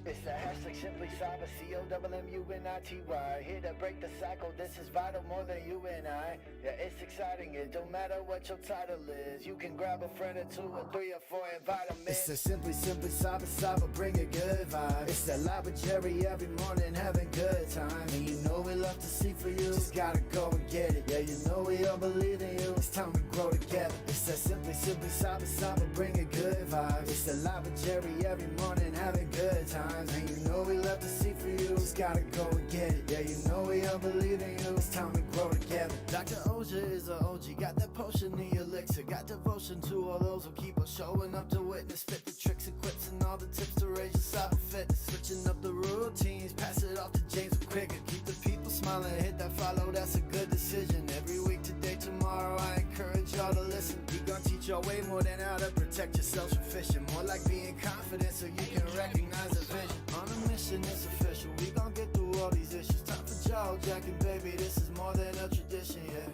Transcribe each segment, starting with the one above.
It's the hashtag Simply Cyber, COWMUNITY. Here to break the cycle, this is vital more than you and I. Yeah, it's exciting, it don't matter what your title is. You can grab a friend or two or three or four, invite them in. It's the Simply Cyber, bring a good vibe. It's the live with Jerry every morning, having good time. And you know we love to see for you, just gotta go and get it. Yeah, you know we all believe in you, it's time we grow together. It's the Simply Cyber, bring a good vibe. It's the live with Jerry every morning, having good times. And you know we love to see for you, just gotta go and get it. Yeah, you know we all believe in you, it's time we grow together. Dr. Auger is a OG, got that potion, the elixir. Got devotion to all those who keep on showing up to witness. Fit the tricks and quips and all the tips to raise your cyber fitness. Switching up the routines, pass it off to James quicker. Keep the people smiling, hit that follow, that's a good decision. Every week, today, tomorrow, I encourage y'all to listen. We gon' teach y'all way more than how to protect yourselves from phishing. More like being confident so you can recognize the vision. On a mission, it's official, we gon' get through all these issues. Time for jaw jacking, baby, this is more than a tradition, yeah.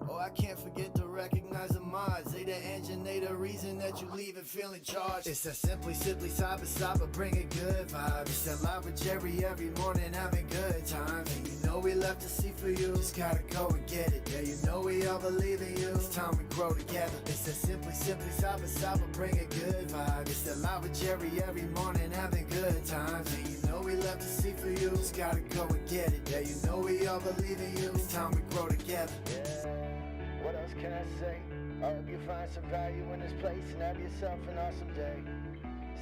Oh, I can't forget to recognize the mods. They the engine, they the reason that you leave and feeling charged. It's a Simply Cyber, bring a good vibe. It's that live with Jerry every morning, having good times. And you know we love to see for you, just gotta go and get it. Yeah, you know we all believe in you, it's time we grow together. It's a Simply Cyber, bring a good vibe. It's that live with Jerry every morning, having good times. And you know we love to see for you, just gotta go and get it. Yeah, you know we all believe in you, it's time we grow together. Yeah. What else can I say? I hope you find some value in this place and have yourself an awesome day.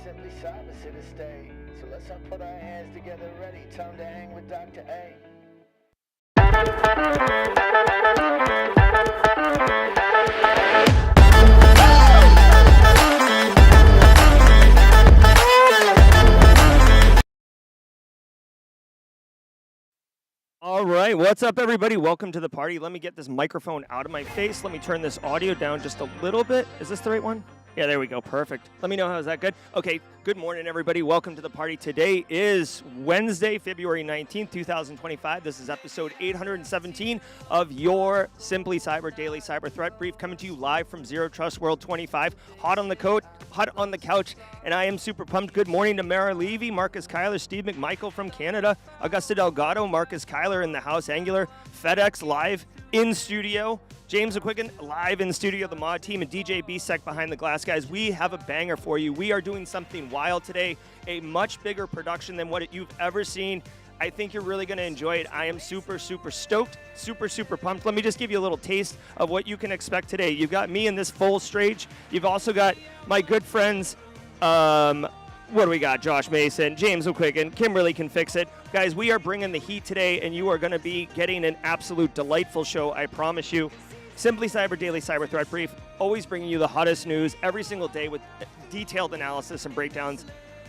Simply Cyber's here to stay. So let's all put our hands together ready. Time to hang with Dr. A. All right, what's up, everybody? Welcome to the party. Let me get this microphone out of my face. Let me turn this audio down just a little bit. Is this the right one? Yeah, there we go. Perfect. Let me know, how's that good? Okay, good morning, everybody. Welcome to the party. Today is Wednesday, February 19th, 2025. This is episode 817 of your Simply Cyber Daily Cyber Threat Brief, coming to you live from Zero Trust World 25. Hot on the couch, and I am super pumped. Good morning to Mara Levy, Marcus Kyler, Steve McMichael from Canada, Augusta Delgado, Marcus Kyler in the house, Angular, FedEx live in studio, James McQuiggan live in studio, the mod team, and DJ B-Sec behind the glass. Guys, we have a banger for you. We are doing something wild today, a much bigger production than what you've ever seen. I think you're really going to enjoy it. I am super stoked, super pumped. Let me just give you a little taste of what you can expect today. You've got me in this full stage. You've also got my good friends, what do we got? Josh Mason, James McQuiggan, Kimberly Can Fix It. Guys, we are bringing the heat today, and you are going to be getting an absolute delightful show, I promise you. Simply Cyber Daily Cyber Threat Brief, always bringing you the hottest news every single day with detailed analysis and breakdowns.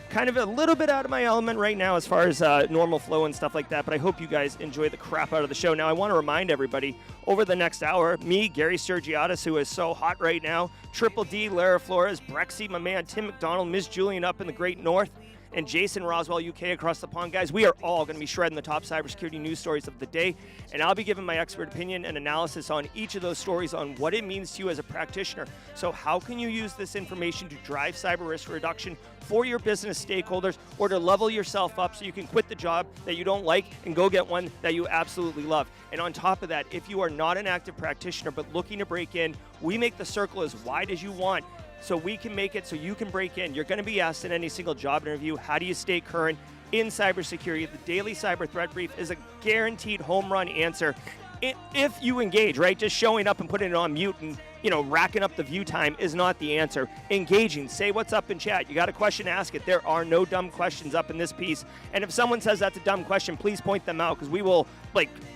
Kind of a little bit out of my element right now as far as normal flow and stuff like that, but I hope you guys enjoy the crap out of the show. Now, I want to remind everybody, over the next hour, me, Gary Sturgiadis, who is so hot right now, Triple D, Lara Flores, Brexy, my man, Tim McDonald, Ms. Julian up in the Great North, and Jason Roswell, UK, across the pond. Guys, we are all going to be shredding the top cybersecurity news stories of the day, and I'll be giving my expert opinion and analysis on each of those stories on what it means to you as a practitioner. So how can you use this information to drive cyber risk reduction for your business stakeholders, or to level yourself up so you can quit the job that you don't like and go get one that you absolutely love? And on top of that, if you are not an active practitioner but looking to break in, we make the circle as wide as you want, so we can make it so you can break in. You're going to be asked in any single job interview, how do you stay current in cybersecurity? The Daily Cyber Threat Brief is a guaranteed home run answer if you engage, right? Just showing up and putting it on mute and, racking up the view time is not the answer. Engaging, say what's up in chat. You got a question, ask it. There are no dumb questions up in this piece. And if someone says that's a dumb question, please point them out, because we will,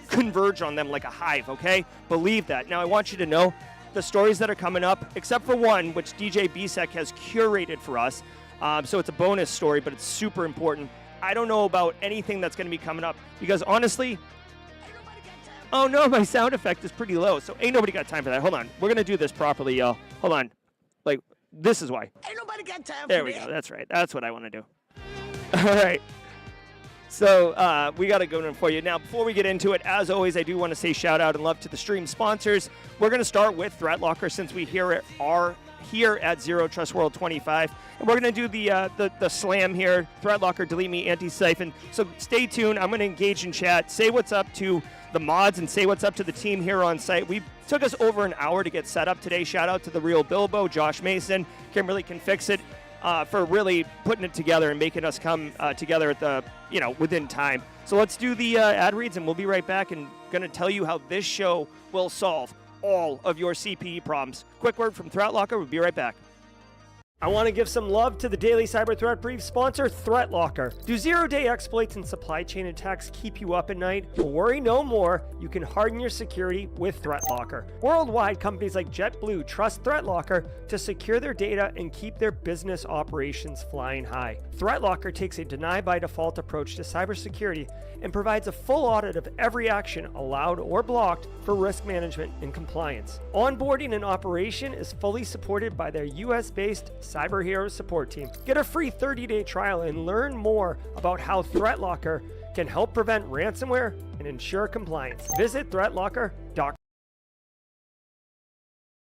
converge on them like a hive, okay? Believe that. Now, I want you to know, the stories that are coming up, except for one, which DJ B-Sec has curated for us. So it's a bonus story, but it's super important. I don't know about anything that's going to be coming up, because honestly, oh no, my sound effect is pretty low, so ain't nobody got time for that. Hold on. We're going to do this properly, y'all. Hold on. This is why. Ain't nobody got time for that. There we go. That's right. That's what I want to do. All right. So we got a good one for you. Now, before we get into it, as always, I do want to say shout out and love to the stream sponsors. We're going to start with ThreatLocker, since we are here at Zero Trust World 25. And we're going to do the slam here, Threat Locker, Delete Me, Antisyphon. So stay tuned. I'm going to engage in chat, say what's up to the mods, and say what's up to the team here on site. We took us over an hour to get set up today. Shout out to the real Bilbo, Josh Mason, Kimberly Can Fix It, for really putting it together and making us come together at the, within time. So let's do the ad reads, and we'll be right back and going to tell you how this show will solve all of your CPE problems. Quick word from Threat Locker. We'll be right back. I want to give some love to the Daily Cyber Threat Brief sponsor, Threat Locker. Do zero-day exploits and supply chain attacks keep you up at night? Well, worry no more. You can harden your security with Threat Locker. Worldwide, companies like JetBlue trust Threat Locker to secure their data and keep their business operations flying high. Threat Locker takes a deny-by-default approach to cybersecurity and provides a full audit of every action allowed or blocked for risk management and compliance. Onboarding and operation is fully supported by their US-based Cyber Heroes support team. Get a free 30-day trial and learn more about how Threat Locker can help prevent ransomware and ensure compliance. Visit threatlocker.com.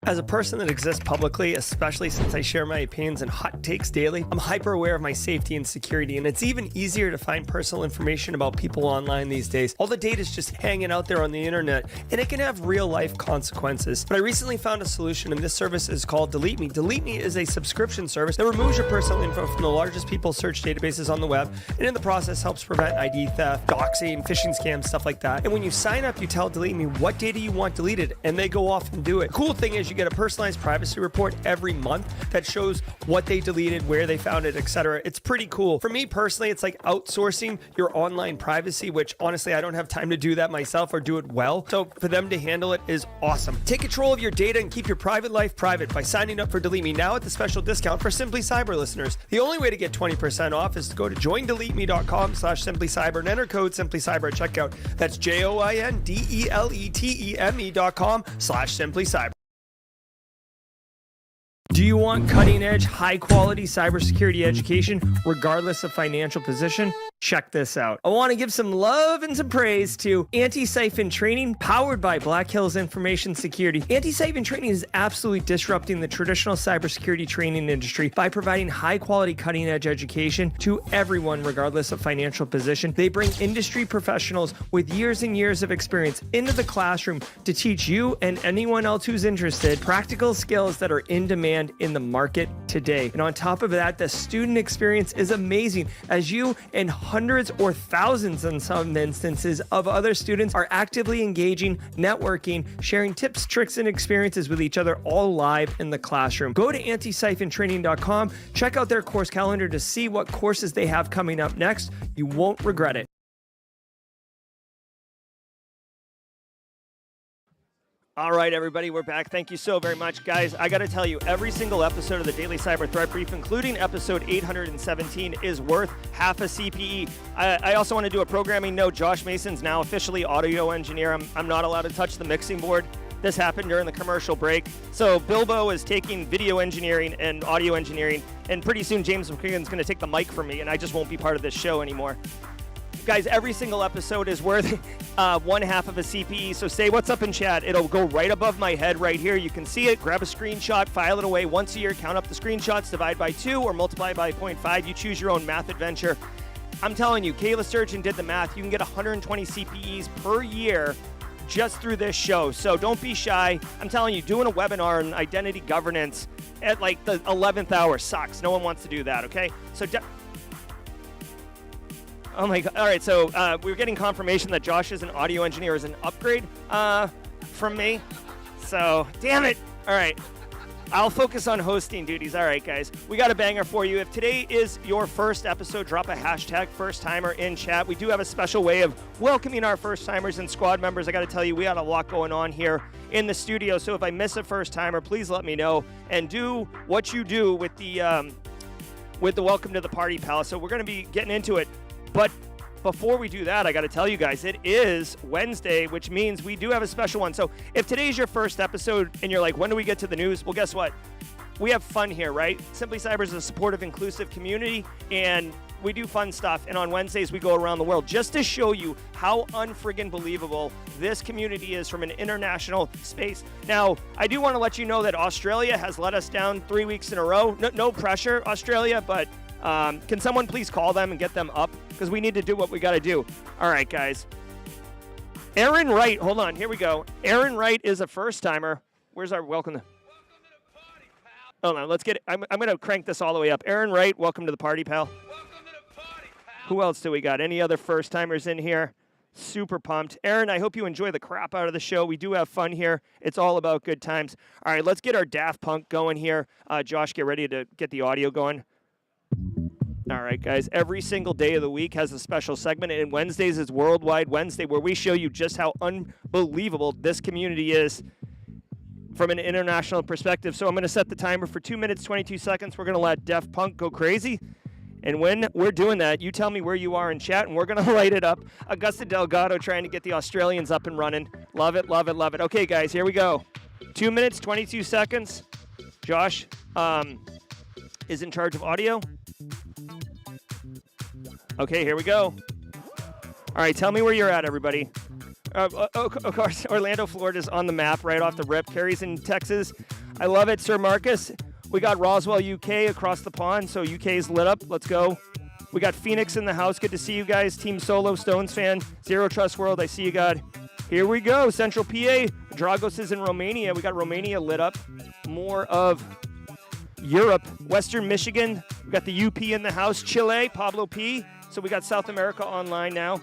As a person that exists publicly, especially since I share my opinions and hot takes daily, I'm hyper aware of my safety and security, and it's even easier to find personal information about people online these days. All the data is just hanging out there on the internet, and it can have real life consequences. But I recently found a solution, and this service is called Delete Me. Delete Me is a subscription service that removes your personal info from the largest people search databases on the web, and in the process helps prevent ID theft, doxing, phishing scams, stuff like that. And when you sign up, you tell Delete Me what data you want deleted, and they go off and do it. Cool thing is you get a personalized privacy report every month that shows what they deleted, where they found it, etc. It's pretty cool. For me personally, it's like outsourcing your online privacy, which honestly, I don't have time to do that myself or do it well. So for them to handle it is awesome. Take control of your data and keep your private life private by signing up for Delete Me now at the special discount for Simply Cyber listeners. The only way to get 20% off is to go to joindeleteme.com/simplycyber and enter code simplycyber at checkout. That's joindeleteme.com/simplycyber. Do you want cutting-edge, high-quality cybersecurity education regardless of financial position? Check this out. I want to give some love and some praise to Antisyphon Training, powered by Black Hills Information Security. Antisyphon Training is absolutely disrupting the traditional cybersecurity training industry by providing high-quality, cutting-edge education to everyone regardless of financial position. They bring industry professionals with years and years of experience into the classroom to teach you and anyone else who's interested practical skills that are in demand in the market today. And on top of that, the student experience is amazing as you and hundreds or thousands in some instances of other students are actively engaging, networking, sharing tips, tricks, and experiences with each other all live in the classroom. Go to antisyphontraining.com, check out their course calendar to see what courses they have coming up next. You won't regret it. All right, everybody, we're back. Thank you so very much, guys. I got to tell you, every single episode of the Daily Cyber Threat Brief, including episode 817, is worth half a CPE. I also want to do a programming note. Josh Mason's now officially audio engineer. I'm not allowed to touch the mixing board. This happened during the commercial break. So Bilbo is taking video engineering and audio engineering, and pretty soon James McKeegan's going to take the mic from me, and I just won't be part of this show anymore. Guys, every single episode is worth one half of a CPE, so say what's up in chat. It'll go right above my head right here. You can see it. Grab a screenshot, file it away. Once a year, count up the screenshots, divide by 2, or multiply by 0.5. You choose your own math adventure. I'm telling you, Kayla Sturgeon did the math. You can get 120 CPEs per year just through this show, so don't be shy. I'm telling you, doing a webinar on identity governance at like the 11th hour sucks. No one wants to do that, okay? So oh my God. All right, so we're getting confirmation that Josh is an audio engineer is an upgrade from me. So, damn it. All right. I'll focus on hosting duties. All right, guys. We got a banger for you. If today is your first episode, drop a hashtag first-timer in chat. We do have a special way of welcoming our first-timers and squad members. I got to tell you, we got a lot going on here in the studio. So if I miss a first-timer, please let me know. And do what you do with the Welcome to the Party Palace. So we're going to be getting into it. But before we do that, I got to tell you guys, it is Wednesday, which means we do have a special one. So if today's your first episode and you're like, when do we get to the news? Well, guess what? We have fun here, right? Simply Cyber is a supportive, inclusive community, and we do fun stuff, and on Wednesdays we go around the world just to show you how unfriggin' believable this community is from an international space. Now, I do want to let you know that Australia has let us down 3 weeks in a row. No pressure, Australia, but can someone please call them and get them up? Because we need to do what we got to do. All right, guys. Aaron Wright, hold on, here we go. Aaron Wright is a first-timer. Where's our welcome? Hold on, let's get it. I'm going to crank this all the way up. Aaron Wright, welcome to the party, pal. Welcome to the party, pal. Who else do we got? Any other first-timers in here? Super pumped. Aaron, I hope you enjoy the crap out of the show. We do have fun here. It's all about good times. All right, let's get our Daft Punk going here. Josh, get ready to get the audio going. All right, guys. Every single day of the week has a special segment, and Wednesdays is Worldwide Wednesday, where we show you just how unbelievable this community is from an international perspective. So I'm going to set the timer for 2 minutes, 22 seconds. We're going to let Daft Punk go crazy. And when we're doing that, you tell me where you are in chat, and we're going to light it up. Augusta Delgado trying to get the Australians up and running. Love it, love it, love it. Okay, guys, here we go. 2 minutes, 22 seconds. Josh is in charge of audio. Okay, here we go. All right, tell me where you're at, everybody. Of course, Orlando, Florida is on the map right off the rip. Carrie's in Texas. I love it, Sir Marcus. We got Roswell, UK across the pond, so UK's lit up. Let's go. We got Phoenix in the house. Good to see you guys. Team Solo, Stones fan. Zero Trust World, I see you, God. Here we go. Central PA. Dragos is in Romania. We got Romania lit up. More of Europe. Western Michigan. We got the UP in the house. Chile, Pablo P. So we got South America online now.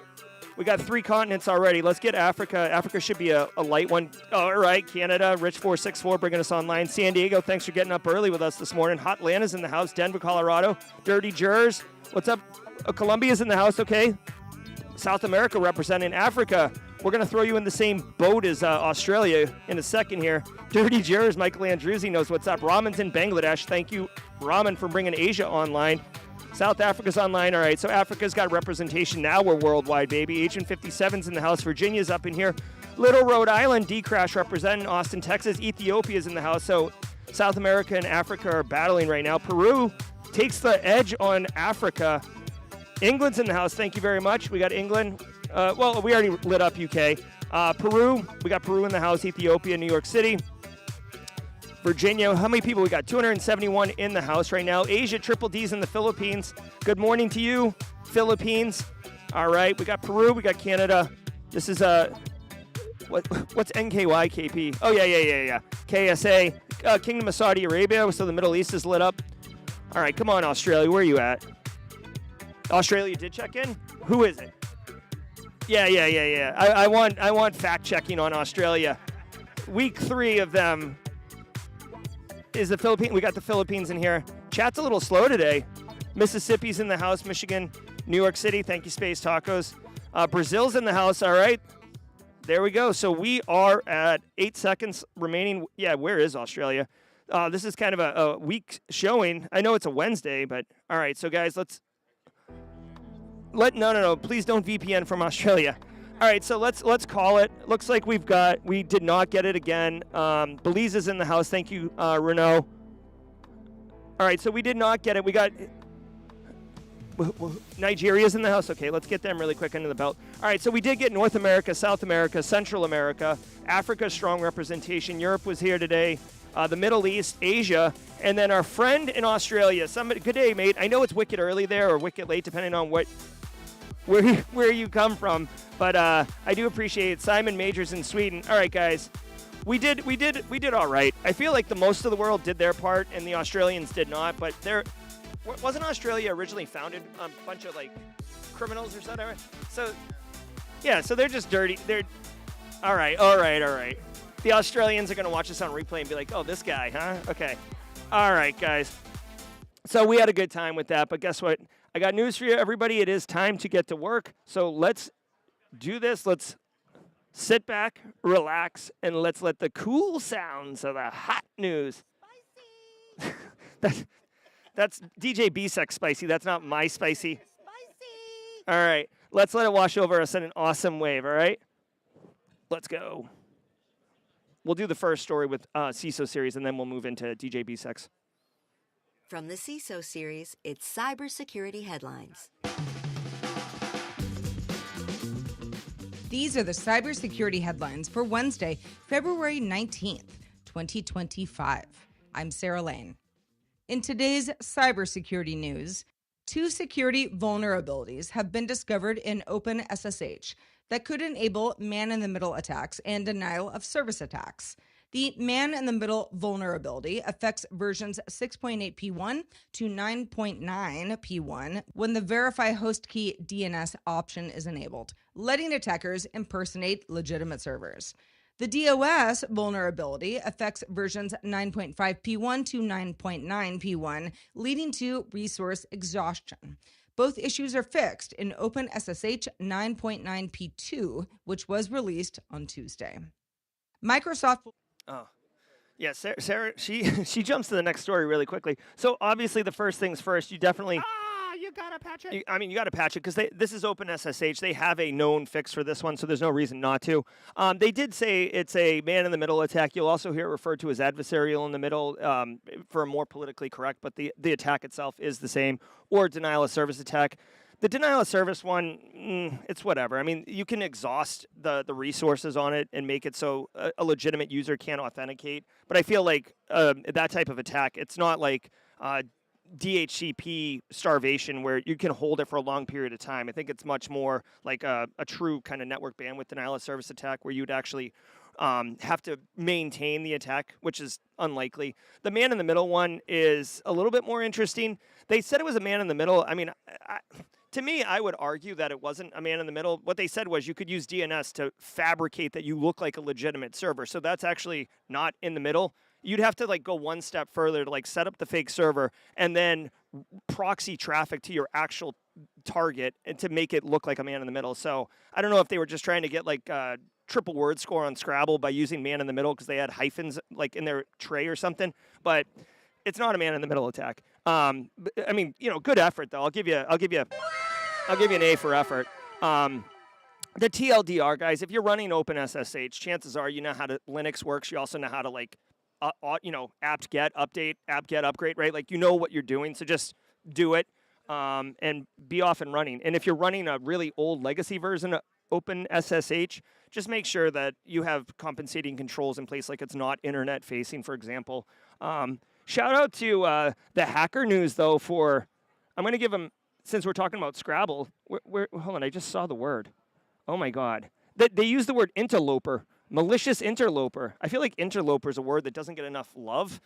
We got 3 continents already. Let's get Africa. Africa should be a light one. All right, Canada, Rich464 bringing us online. San Diego, thanks for getting up early with us this morning. Hot Atlanta's in the house. Denver, Colorado. Dirty Jers. What's up? Colombia's in the house, okay. South America representing Africa. We're going to throw you in the same boat as Australia in a second here. Dirty Jers, Michael Andruzzi knows what's up. Raman's in Bangladesh. Thank you, Raman, for bringing Asia online. South Africa's online. All right, so Africa's got representation. Now we're worldwide, baby. Agent 57's in the house. Virginia's up in here. Little Rhode Island, D-Crash representing Austin, Texas. Ethiopia's in the house. So South America and Africa are battling right now. Peru takes the edge on Africa. England's in the house. Thank you very much. We got England. Well, we already lit up UK. Peru. We got Peru in the house. Ethiopia, New York City. Virginia, how many people we got? 271 in the house right now. Asia, Triple D's in the Philippines. Good morning to you, Philippines. All right, we got Peru, we got Canada. This is what's NKY KP? Oh yeah. KSA, Kingdom of Saudi Arabia. So the Middle East is lit up. All right, come on, Australia, where are you at? Australia did check in. Who is it? Yeah. I want fact checking on Australia. Week 3 of them. Is the Philippines? We got the Philippines in here. Chat's a little slow today. Mississippi's in the house. Michigan, New York City. Thank you, Space Tacos. Brazil's in the house. All right. There we go. So we are at 8 seconds remaining. Yeah, where is Australia? This is kind of a weak showing. I know it's a Wednesday, but all right. So guys, no. Please don't VPN from Australia. All right, so let's call it. Looks like we did not get it again. Belize is in the house. Thank you, Renault. All right, so we did not get it. We got Nigeria's in the house. Okay, let's get them really quick under the belt. All right, so we did get North America, South America, Central America, Africa, strong representation. Europe was here today. The Middle East, Asia, and then our friend in Australia. Somebody, good day, mate. I know it's wicked early there or wicked late, depending on where you come from. But I do appreciate it. Simon Majors in Sweden. All right, guys. We did all right. I feel like the most of the world did their part, and the Australians did not. But wasn't Australia originally founded on a bunch of like criminals or something? So yeah, so they're just dirty. They're all right. The Australians are gonna watch this on replay and be like, "Oh, this guy, huh?" Okay. All right, guys. So we had a good time with that. But guess what? I got news for you, everybody. It is time to get to work. So let's do this. Let's sit back, relax, and let's let the cool sounds of the hot news. Spicy. That's DJ B-Sex spicy. That's not my spicy. Spicy. All right. Let's let it wash over us in an awesome wave, all right? Let's go. We'll do the first story with CISO series, and then we'll move into DJ B-Sex. From the CISO series, it's Cybersecurity Headlines. These are the cybersecurity headlines for Wednesday, February 19th, 2025. I'm Sarah Lane. In today's cybersecurity news, 2 security vulnerabilities have been discovered in OpenSSH that could enable man-in-the-middle attacks and denial of service attacks. The man-in-the-middle vulnerability affects versions 6.8p1 to 9.9p1 when the verify host key DNS option is enabled, letting attackers impersonate legitimate servers. The DOS vulnerability affects versions 9.5p1 to 9.9p1, leading to resource exhaustion. Both issues are fixed in OpenSSH 9.9p2, which was released on Tuesday. Microsoft... Oh, yeah, Sarah, she jumps to the next story really quickly. So obviously the first things first, you definitely... You gotta patch it. You got to patch it because this is OpenSSH. They have a known fix for this one, so there's no reason not to. They did say it's a man-in-the-middle attack. You'll also hear it referred to as adversarial in the middle for a more politically correct, but the attack itself is the same, or denial of service attack. The denial of service one, it's whatever. I mean, you can exhaust the resources on it and make it so a legitimate user can't authenticate. But I feel like that type of attack, it's not like DHCP starvation where you can hold it for a long period of time. I think it's much more like a true kind of network bandwidth denial of service attack where you'd actually have to maintain the attack, which is unlikely. The man-in-the-middle one is a little bit more interesting. They said it was a man-in-the-middle. I mean, to me, I would argue that it wasn't a man-in-the-middle. What they said was you could use DNS to fabricate that you look like a legitimate server. So that's actually not in the middle. You'd have to go one step further to set up the fake server and then proxy traffic to your actual target and to make it look like a man in the middle. So I don't know if they were just trying to get triple word score on Scrabble by using man in the middle because they had hyphens in their tray or something. But it's not a man in the middle attack. I mean, good effort though. I'll give you an A for effort. The TLDR guys, if you're running OpenSSH, chances are you know how Linux works. You also know how to apt-get, update, apt-get, upgrade, right? You know what you're doing, so just do it and be off and running. And if you're running a really old legacy version of OpenSSH, just make sure that you have compensating controls in place, like it's not internet-facing, for example. Shout out to the Hacker News, though, I'm going to give them, since we're talking about Scrabble, hold on, I just saw the word. Oh, my God. They use the word interloper. Malicious interloper. I feel like interloper is a word that doesn't get enough love,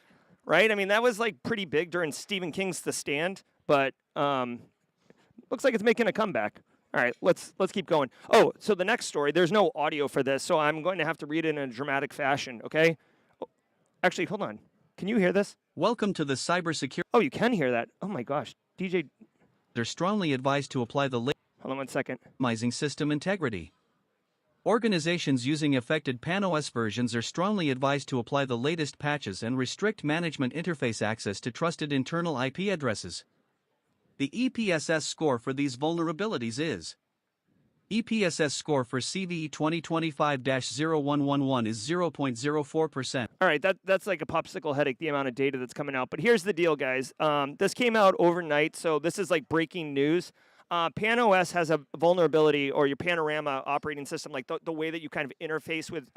right? I mean, that was pretty big during Stephen King's The Stand, but looks like it's making a comeback. All right, let's keep going. Oh, so the next story, there's no audio for this, so I'm going to have to read it in a dramatic fashion, okay? Oh, actually, hold on. Can you hear this? Welcome to the cybersecurity. Oh, you can hear that. Oh, my gosh. DJ. They're strongly advised to apply the Hold on one second. Minimizing system integrity. Organizations using affected PAN-OS versions are strongly advised to apply the latest patches and restrict management interface access to trusted internal IP addresses. The EPSS score for these vulnerabilities is EPSS score for CVE 2025-0111 is 0.04%. All right, that's like a popsicle headache, the amount of data that's coming out. But here's the deal, guys. This came out overnight, so this is breaking news. PAN-OS has a vulnerability, or your Panorama operating system, the way that you kind of interface with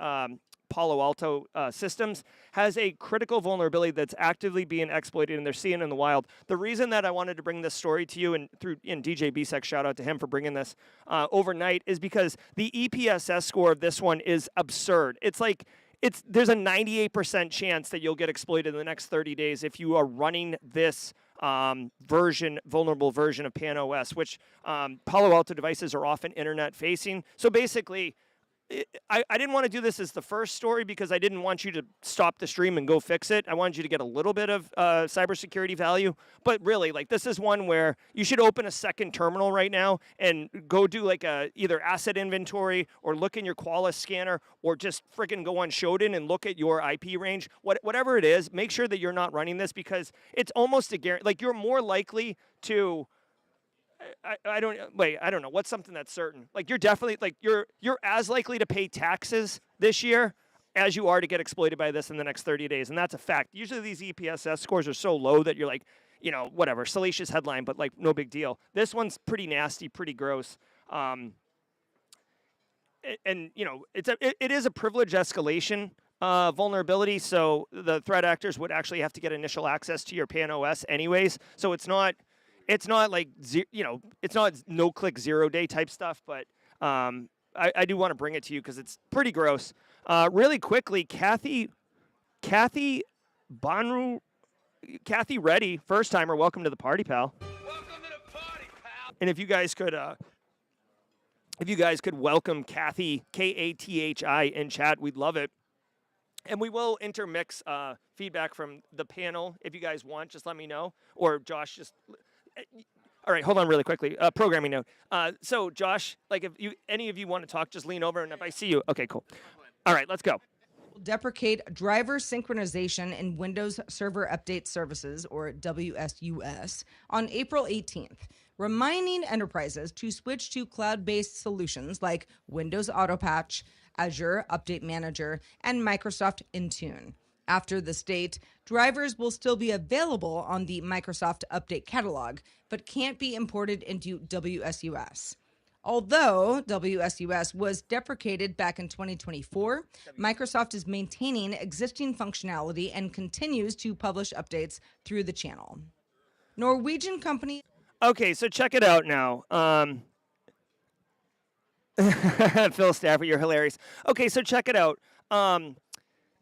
Palo Alto systems, has a critical vulnerability that's actively being exploited, and they're seeing it in the wild. The reason that I wanted to bring this story to you, and DJ BSEC, shout out to him for bringing this overnight, is because the EPSS score of this one is absurd. There's a 98% chance that you'll get exploited in the next 30 days if you are running this vulnerable version of PAN-OS, which Palo Alto devices are often internet-facing. So basically, I didn't want to do this as the first story because I didn't want you to stop the stream and go fix it. I wanted you to get a little bit of cybersecurity value. But really, this is one where you should open a second terminal right now and go do either asset inventory or look in your Qualys scanner or just freaking go on Shodan and look at your IP range. Whatever it is, make sure that you're not running this because it's almost a guarantee. You're more likely to... I don't know. What's something that's certain? You're definitely you're as likely to pay taxes this year as you are to get exploited by this in the next 30 days, and that's a fact. Usually these EPSS scores are so low that you're whatever, salacious headline, but like no big deal. This one's pretty nasty, pretty gross. And it is a privilege escalation vulnerability, so the threat actors would actually have to get initial access to your PAN OS anyways. So it's not like it's not no-click 0-day type stuff, but I do want to bring it to you because it's pretty gross. Really quickly, Kathy Bonru, Kathy Reddy, first timer, welcome to the party, pal. Welcome to the party, pal. And if you guys could welcome Kathy Kathi in chat, we'd love it. And we will intermix feedback from the panel if you guys want. Just let me know, or Josh just. All right, hold on really quickly. Programming note. So Josh, like if any of you want to talk, just lean over, and if I see you, okay, cool. All right, let's go. Deprecate driver synchronization in Windows Server Update Services, or WSUS, on April 18th, reminding enterprises to switch to cloud-based solutions like Windows Autopatch, Azure Update Manager, and Microsoft Intune. After this date, drivers will still be available on the Microsoft Update Catalog, but can't be imported into WSUS. Although WSUS was deprecated back in 2024, Microsoft is maintaining existing functionality and continues to publish updates through the channel. Norwegian company... Okay, so check it out now. Phil Stafford, you're hilarious. Okay, so check it out.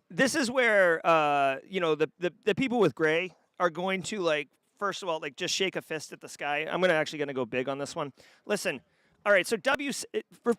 This is where the people with gray are going to, like, first of all, like, just shake a fist at the sky. I'm actually gonna go big on this one. Listen. All right, so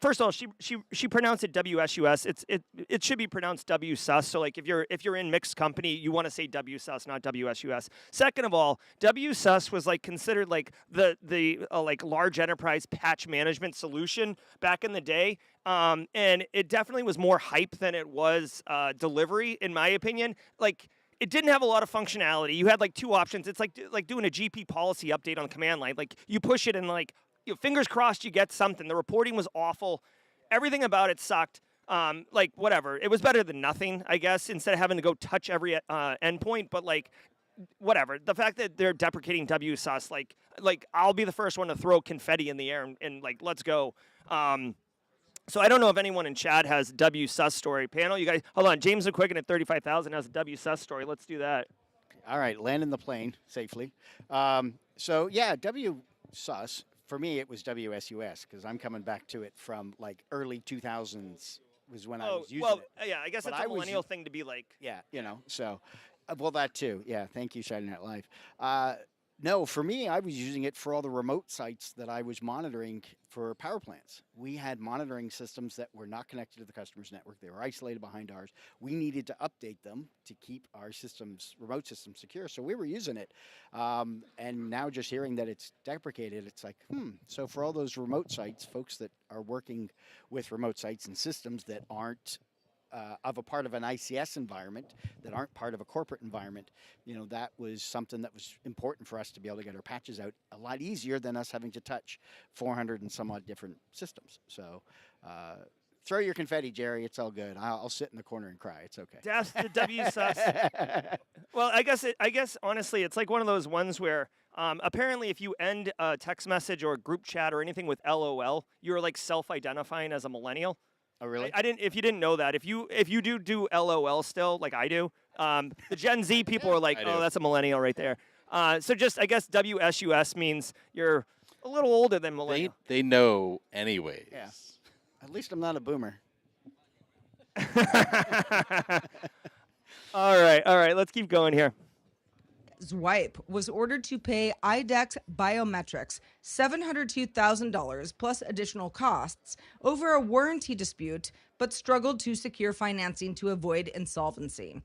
first of all, she pronounced it WSUS. It should be pronounced WSUS. So like if you're in mixed company, you want to say WSUS, not WSUS. Second of all, WSUS was like considered like the like large enterprise patch management solution back in the day, and it definitely was more hype than it was delivery, in my opinion. Like, it didn't have a lot of functionality. You had like two options. It's like doing a GP policy update on the command line. Like, you push it and like, fingers crossed you get something. The reporting was awful. Everything about it sucked. Like, whatever. It was better than nothing, I guess, instead of having to go touch every endpoint. But, like, whatever. The fact that they're deprecating WSUS, like I'll be the first one to throw confetti in the air and like, let's go. So I don't know if anyone in chat has WSUS story. Panel, you guys, hold on. James McQuiggan at 35,000 has a WSUS story. Let's do that. All right, landing the plane safely. So, yeah, WSUS. For me, it was WSUS because I'm coming back to it from like early 2000s was when I was using it. Yeah, I guess But it's a millennial thing to be like. Yeah, so, well, that too. Yeah, thank you, Saturday Night Live. No, for me, I was using it for all the remote sites that I was monitoring for power plants. We had monitoring systems that were not connected to the customer's network. They were isolated behind ours. We needed to update them to keep our systems, remote systems, secure. So we were using it. And now just hearing that it's deprecated, it's like, So for all those remote sites, folks that are working with remote sites and systems that aren't of a part of an ICS environment, that aren't part of a corporate environment, that was something that was important for us to be able to get our patches out a lot easier than us having to touch 400 and some odd different systems. So throw your confetti, Jerry. It's all good. I'll sit in the corner and cry. It's okay. That's the WSUS. Well, I guess honestly, it's like one of those ones where apparently if you end a text message or a group chat or anything with LOL, you're like self-identifying as a millennial. Oh, really? I didn't. If you didn't know that, if you do LOL still, like I do, the Gen Z people are like, oh, that's a millennial right there. So just, I guess WSUS means you're a little older than millennial. They know anyways. Yeah. At least I'm not a boomer. All right. Let's keep going here. Zwipe was ordered to pay IDEX Biometrics $702,000 plus additional costs over a warranty dispute, but struggled to secure financing to avoid insolvency.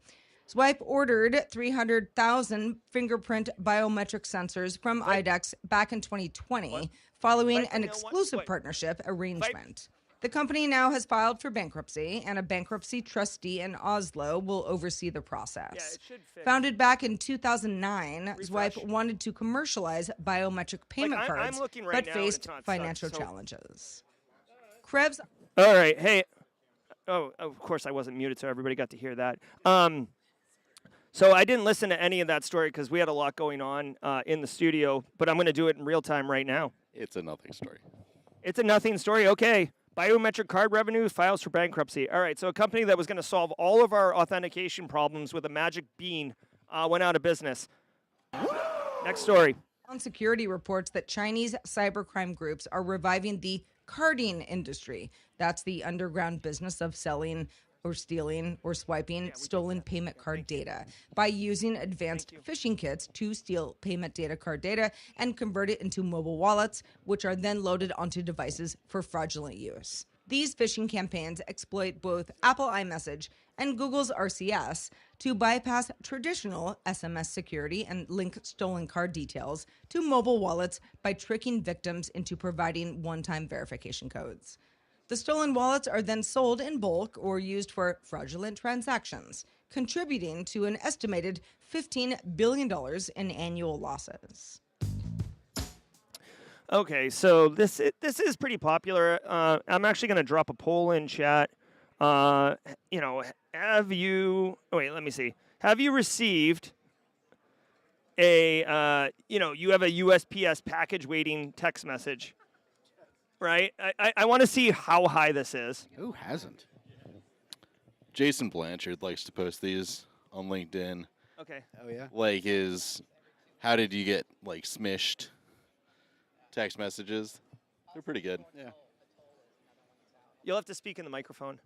Zwipe ordered 300,000 fingerprint biometric sensors from IDEX back in 2020, following an exclusive partnership arrangement. The company now has filed for bankruptcy, and a bankruptcy trustee in Oslo will oversee the process. Yeah, it should fit. Founded back in 2009, Zwipe wanted to commercialize biometric payment cards, I'm looking right but now, faced and it's not financial sucked, so- challenges. Krebs. All right. Hey. Oh, of course I wasn't muted, so everybody got to hear that. So I didn't listen to any of that story because we had a lot going on in the studio, but I'm going to do it in real time right now. It's a nothing story. It's a nothing story. Okay. Biometric card revenue files for bankruptcy. All right. So a company that was going to solve all of our authentication problems with a magic bean went out of business. Next story. Security reports that Chinese cybercrime groups are reviving the carding industry. That's the underground business of selling or stealing or swiping stolen payment card data by using advanced phishing kits to steal payment data card data and convert it into mobile wallets, which are then loaded onto devices for fraudulent use. These phishing campaigns exploit both Apple iMessage and Google's RCS to bypass traditional SMS security and link stolen card details to mobile wallets by tricking victims into providing one-time verification codes. The stolen wallets are then sold in bulk or used for fraudulent transactions, contributing to an estimated $15 billion in annual losses. Okay, so this is pretty popular. I'm actually going to drop a poll in chat. Have you? Oh wait, let me see. Have you received a? You have a USPS package waiting text message, right? I want to see how high this is. Who hasn't? Jason Blanchard likes to post these on LinkedIn. Okay. Oh yeah. Like how did you get smished text messages? They're pretty good. Yeah. You'll have to speak in the microphone.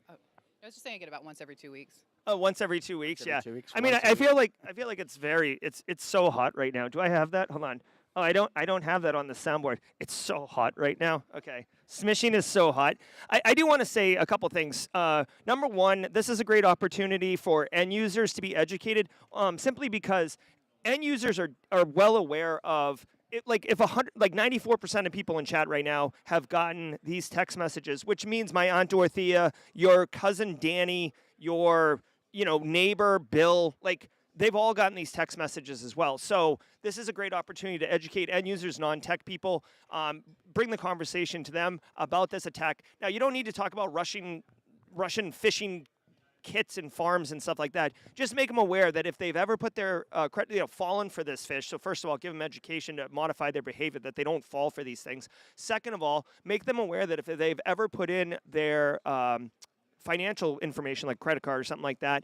I was just saying I get about once every 2 weeks. Oh, once every 2 weeks, Every yeah. 2 weeks, I mean, once I a feel like it's so hot right now. Do I have that? Hold on. Oh, I don't have that on the soundboard. It's so hot right now. Okay. Smishing is so hot. I do want to say a couple things. Number one, this is a great opportunity for end users to be educated, simply because end users are well aware of it. Like if 94% of people in chat right now have gotten these text messages, which means my Aunt Dorothea, your cousin Danny, your neighbor Bill, they've all gotten these text messages as well. So this is a great opportunity to educate end users, non-tech people, bring the conversation to them about this attack. Now, you don't need to talk about Russian phishing kits and farms and stuff like that. Just make them aware that if they've ever put their fallen for this fish. So first of all, give them education to modify their behavior, that they don't fall for these things. Second of all, make them aware that if they've ever put in their financial information, like credit card or something like that,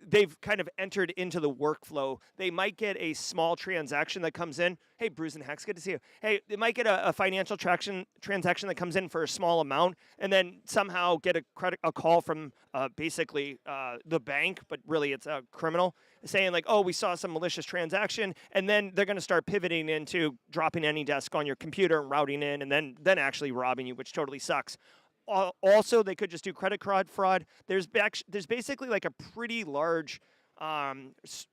they've kind of entered into the workflow. They might get a small transaction that comes in. Hey, Bruce and Hex, good to see you. Hey, they might get a financial transaction that comes in for a small amount, and then somehow get a call from basically the bank, but really it's a criminal, saying oh, we saw some malicious transaction, and then they're going to start pivoting into dropping AnyDesk on your computer and routing in, and then actually robbing you, which totally sucks. Also, they could just do credit card fraud. There's basically a pretty large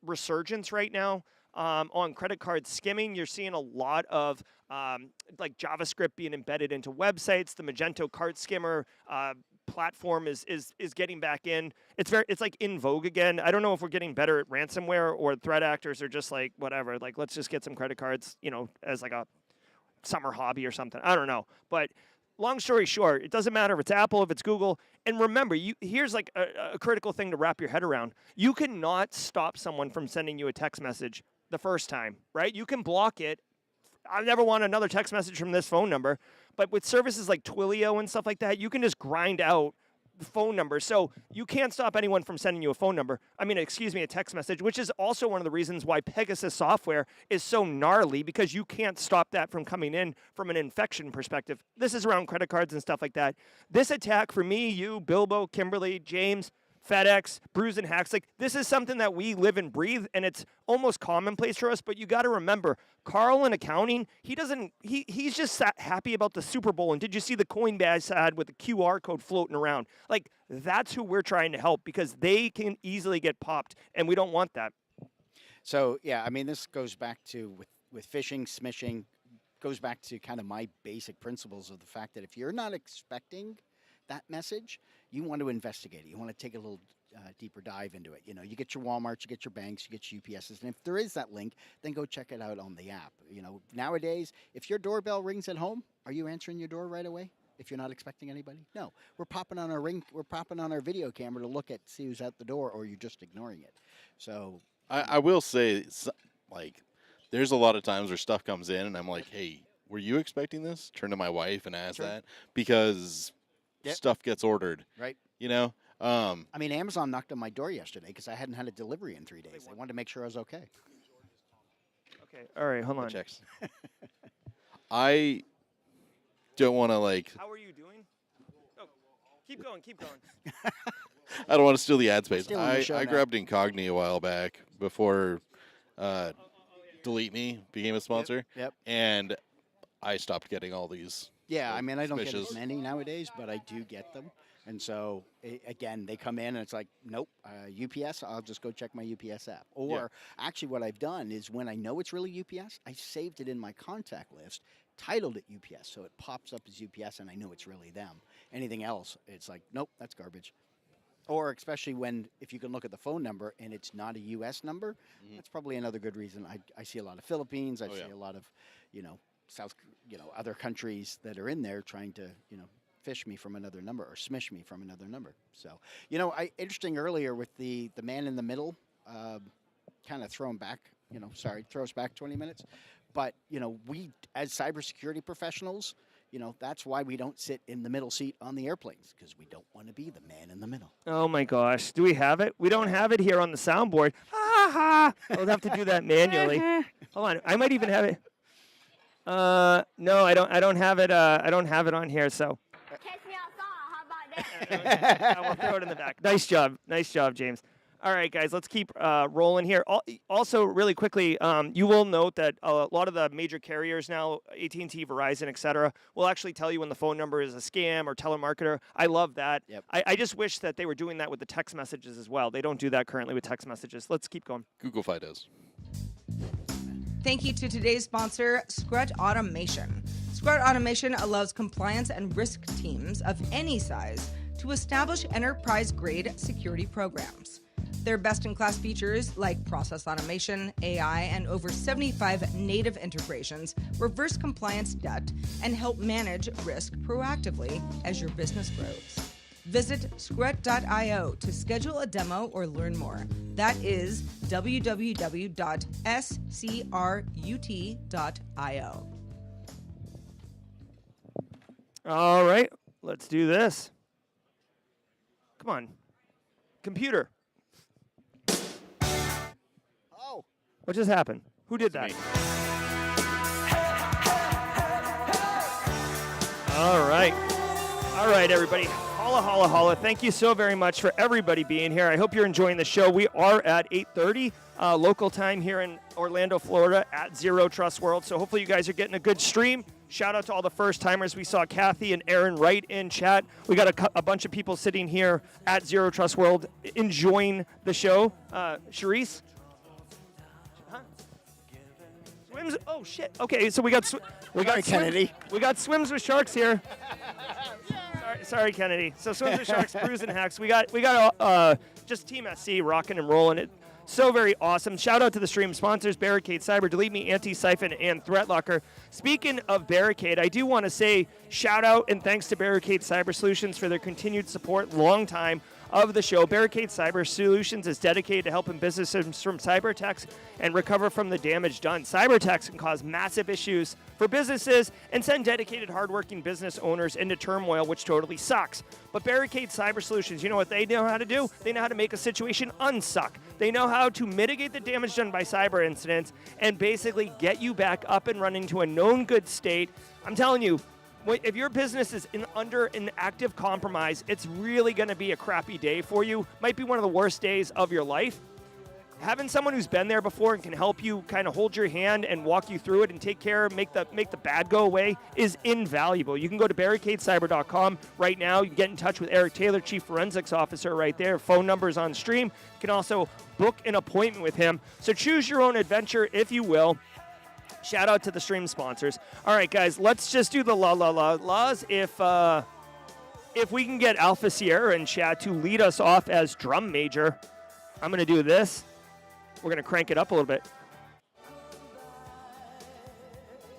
resurgence right now on credit card skimming. You're seeing a lot of JavaScript being embedded into websites. The Magento card skimmer platform is getting back in. It's in vogue again. I don't know if we're getting better at ransomware or threat actors are just whatever. Let's just get some credit cards, as a summer hobby or something. I don't know, but. Long story short, it doesn't matter if it's Apple, if it's Google. And remember, here's a critical thing to wrap your head around. You cannot stop someone from sending you a text message the first time, right? You can block it. I never want another text message from this phone number. But with services like Twilio and stuff like that, you can just grind out the phone number. So you can't stop anyone from sending you a text message, which is also one of the reasons why Pegasus software is so gnarly, because you can't stop that from coming in from an infection perspective. This is around credit cards and stuff like that. This attack for me, you, Bilbo, Kimberly, James, FedEx, Brews and Hacks, this is something that we live and breathe, and it's almost commonplace for us. But you got to remember, Carl in accounting, he's just happy about the Super Bowl. And did you see the Coinbase ad with the QR code floating around? That's who we're trying to help, because they can easily get popped, and we don't want that. So yeah, this goes back to with phishing, smishing, goes back to kind of my basic principles of the fact that if you're not expecting that message, you want to investigate it. You want to take a little deeper dive into it. You get your Walmarts, you get your banks, you get your UPSs, and if there is that link, then go check it out on the app. Nowadays, if your doorbell rings at home, are you answering your door right away? if you're not expecting anybody? No, we're popping on our video camera to look at, see who's at the door, or you're just ignoring it. So I will say, like, there's a lot of times where stuff comes in, and I'm like, hey, were you expecting this? Turn to my wife and ask that, because stuff gets ordered. Right. You know? I mean, Amazon knocked on my door yesterday because I hadn't had a delivery in 3 days. They wanted to make sure I was okay. Okay. All right. Hold on. Checks. I don't want to, like... How are you doing? Oh, keep going. Keep going. I don't want to steal the ad space. Stealing the show I now. grabbed Incogni a while back before Delete Me became a sponsor. Yep. And I stopped getting all these. Yeah, I mean, I don't get suspicious. as many nowadays, but I do get them. And so, again, they come in and it's like, nope, UPS, I'll just go check my UPS app. Or actually what I've done is when I know it's really UPS, I saved it in my contact list, titled it UPS, so it pops up as UPS and I know it's really them. Anything else, it's like, nope, that's garbage. Or especially when, if you can look at the phone number and it's not a U.S. number, that's probably another good reason. I see a lot of Philippines, I see a lot of, other countries that are in there trying to, fish me from another number or smish me from another number. So, interesting earlier with the man in the middle, kind of throw us back 20 minutes. But, we as cybersecurity professionals, that's why we don't sit in the middle seat on the airplanes, because we don't want to be the man in the middle. Oh my gosh. Do we have it? We don't have it here on the soundboard. Ha ha. I'll have to do that manually. Hold on. I might even have it. No, I don't have it. I don't have it on here, so. Catch me outside. How about that? We'll throw it in the back. Nice job, James. All right, guys, let's keep rolling here. Also, really quickly, you will note that a lot of the major carriers now, AT&T, Verizon, et cetera, will actually tell you when the phone number is a scam or telemarketer. I love that. Yep. I just wish that they were doing that with the text messages as well. They don't do that currently with text messages. Let's keep going. Google Fi does. Thank you to today's sponsor, Scrut Automation. Scrut Automation allows compliance and risk teams of any size to establish enterprise-grade security programs. Their best-in-class features like process automation, AI, and over 75 native integrations reverse compliance debt and help manage risk proactively as your business grows. Visit scrut.io to schedule a demo or learn more. That is www.scrut.io. All right, let's do this. Come on. Computer. Oh. What just happened? Who did that? All right. All right, everybody. Holla, holla, holla. Thank you so very much for everybody being here. I hope you're enjoying the show. We are at 8:30 local time here in Orlando, Florida at Zero Trust World. So hopefully you guys are getting a good stream. Shout out to all the first timers. We saw Kathy and Aaron right in chat. We got a bunch of people sitting here at Zero Trust World enjoying the show. Charisse? Huh? Swims? Oh, shit. Okay, so we got Kennedy. We got Swims with Sharks here. Sorry, Kennedy. So Swims with Sharks, Brews and Hacks. We got just Team SC rocking and rolling it. So very awesome. Shout out to the stream sponsors, Barricade Cyber, Delete Me, Antisyphon, and ThreatLocker. Speaking of Barricade, I do want to say shout out and thanks to Barricade Cyber Solutions for their continued support, long time of the show. Barricade Cyber Solutions is dedicated to helping businesses from cyber attacks and recover from the damage done. Cyber attacks can cause massive issues for businesses and send dedicated, hardworking business owners into turmoil, which totally sucks. But Barricade Cyber Solutions, you know what they know how to do? They know how to make a situation unsuck. They know how to mitigate the damage done by cyber incidents and basically get you back up and running to a known good state. I'm telling you, if your business is under an active compromise, it's really going to be a crappy day for you. Might be one of the worst days of your life. Having someone who's been there before and can help you kind of hold your hand and walk you through it and take care, make the bad go away is invaluable. You can go to barricadecyber.com right now. You can get in touch with Eric Taylor, Chief Forensics Officer right there. Phone number's on stream. You can also book an appointment with him. So choose your own adventure, if you will. Shout out to the stream sponsors. All right, guys, let's just do the laws. If we can get Alpha Sierra in chat to lead us off as drum major, I'm going to do this. We're going to crank it up a little bit.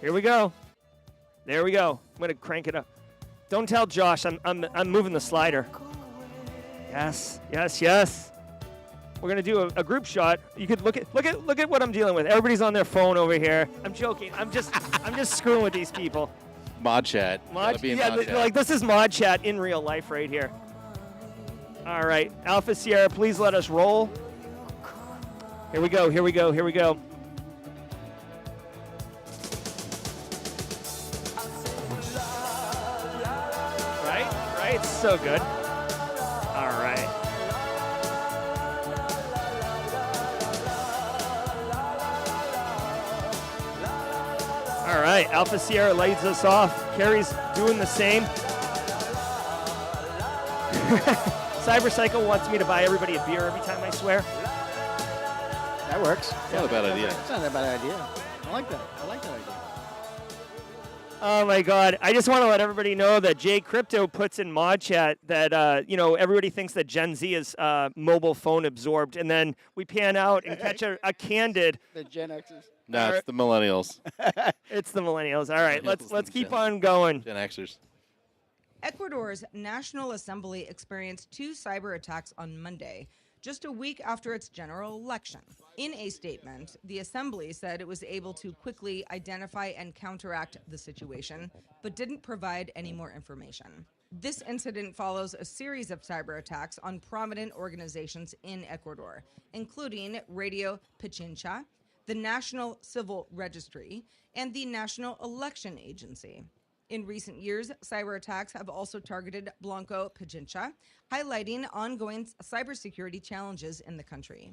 Here we go. There we go. I'm going to crank it up. Don't tell Josh. I'm moving the slider. Yes, yes, yes. We're gonna do a group shot. You could look at what I'm dealing with. Everybody's on their phone over here. I'm joking. I'm just screwing with these people. Mod chat. Gotta be in mod chat. Like this is mod chat in real life right here. All right, Alpha Sierra, please let us roll. Here we go. Here we go. Here we go. Right. So good. All right. All right, Alpha Sierra lights us off. Carrie's doing the same. Cyber Psycho wants me to buy everybody a beer every time I swear. That works. It's not a bad idea. It's not a bad idea. I like that. I like that idea. Oh my God! I just want to let everybody know that Jay Crypto puts in mod chat that everybody thinks that Gen Z is mobile phone absorbed, and then we pan out and catch a candid. The Gen Xers. No, it's the millennials. It's the millennials. All right, let's keep on going. Gen Xers. Ecuador's National Assembly experienced 2 cyber attacks on Monday, just a week after its general election. In a statement, the assembly said it was able to quickly identify and counteract the situation, but didn't provide any more information. This incident follows a series of cyber attacks on prominent organizations in Ecuador, including Radio Pichincha, the National Civil Registry, and the National Election Agency. In recent years, cyber attacks have also targeted Blanco Pichincha, highlighting ongoing cybersecurity challenges in the country.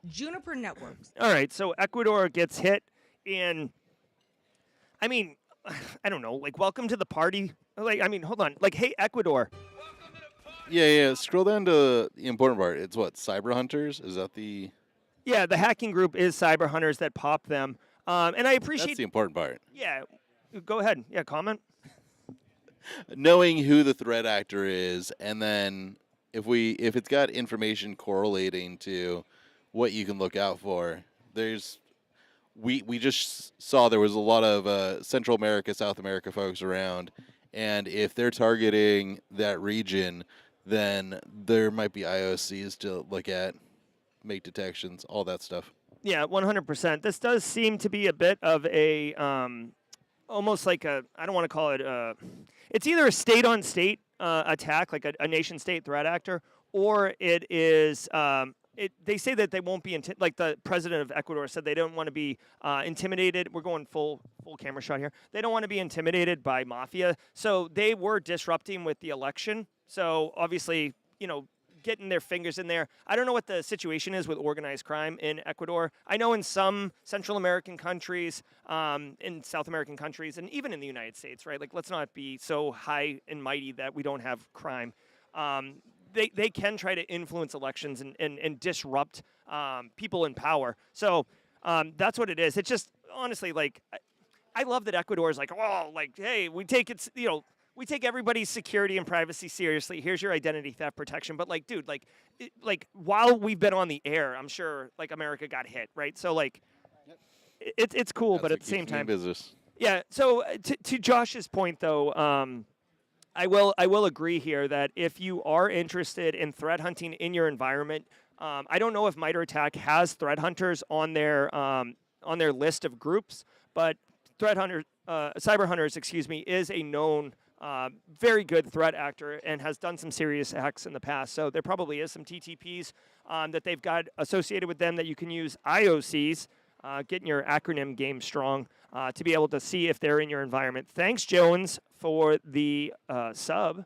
Juniper Networks. All right, so Ecuador gets hit in, I don't know, like, welcome to the party. Hold on. Like, hey, Ecuador. Yeah. Scroll down to the important part. It's what? Cyber Hunters? Is that the... Yeah, the hacking group is Cyber Hunters that pop them. And I appreciate... That's the important part. Yeah. Go ahead. Yeah, comment. Knowing who the threat actor is, and then if it's got information correlating to what you can look out for, we just saw there was a lot of Central America, South America folks around, and if they're targeting that region, then there might be IOCs to look at, make detections, all that stuff. Yeah, 100%. This does seem to be a bit of a almost like I don't want to call it it's either a state-on-state attack, like a nation-state threat actor, or it is they say that they won't be like the president of Ecuador said they don't want to be intimidated. We're going full camera shot here. They don't want to be intimidated by mafia, so they were disrupting with the election. So obviously, getting their fingers in there. I don't know what the situation is with organized crime in Ecuador. I know in some Central American countries, in South American countries, and even in the United States, right? Like, let's not be so high and mighty that we don't have crime. They can try to influence elections and disrupt people in power. So that's what it is. It's just, honestly, like, I love that Ecuador is like, oh, like, hey, we take it, we take everybody's security and privacy seriously. Here's your identity theft protection. But, like, dude, while we've been on the air, I'm sure, like, America got hit, right? So, like, it's cool, That's but at the same time, business. Yeah. So to Josh's point, though, I will agree here that if you are interested in threat hunting in your environment, I don't know if MITRE ATT&CK has threat hunters on their list of groups, but Cyber Hunters, is a known very good threat actor and has done some serious hacks in the past. So there probably is some TTPs that they've got associated with them that you can use. IOCs, getting your acronym game strong to be able to see if they're in your environment. Thanks, Jones, for the sub.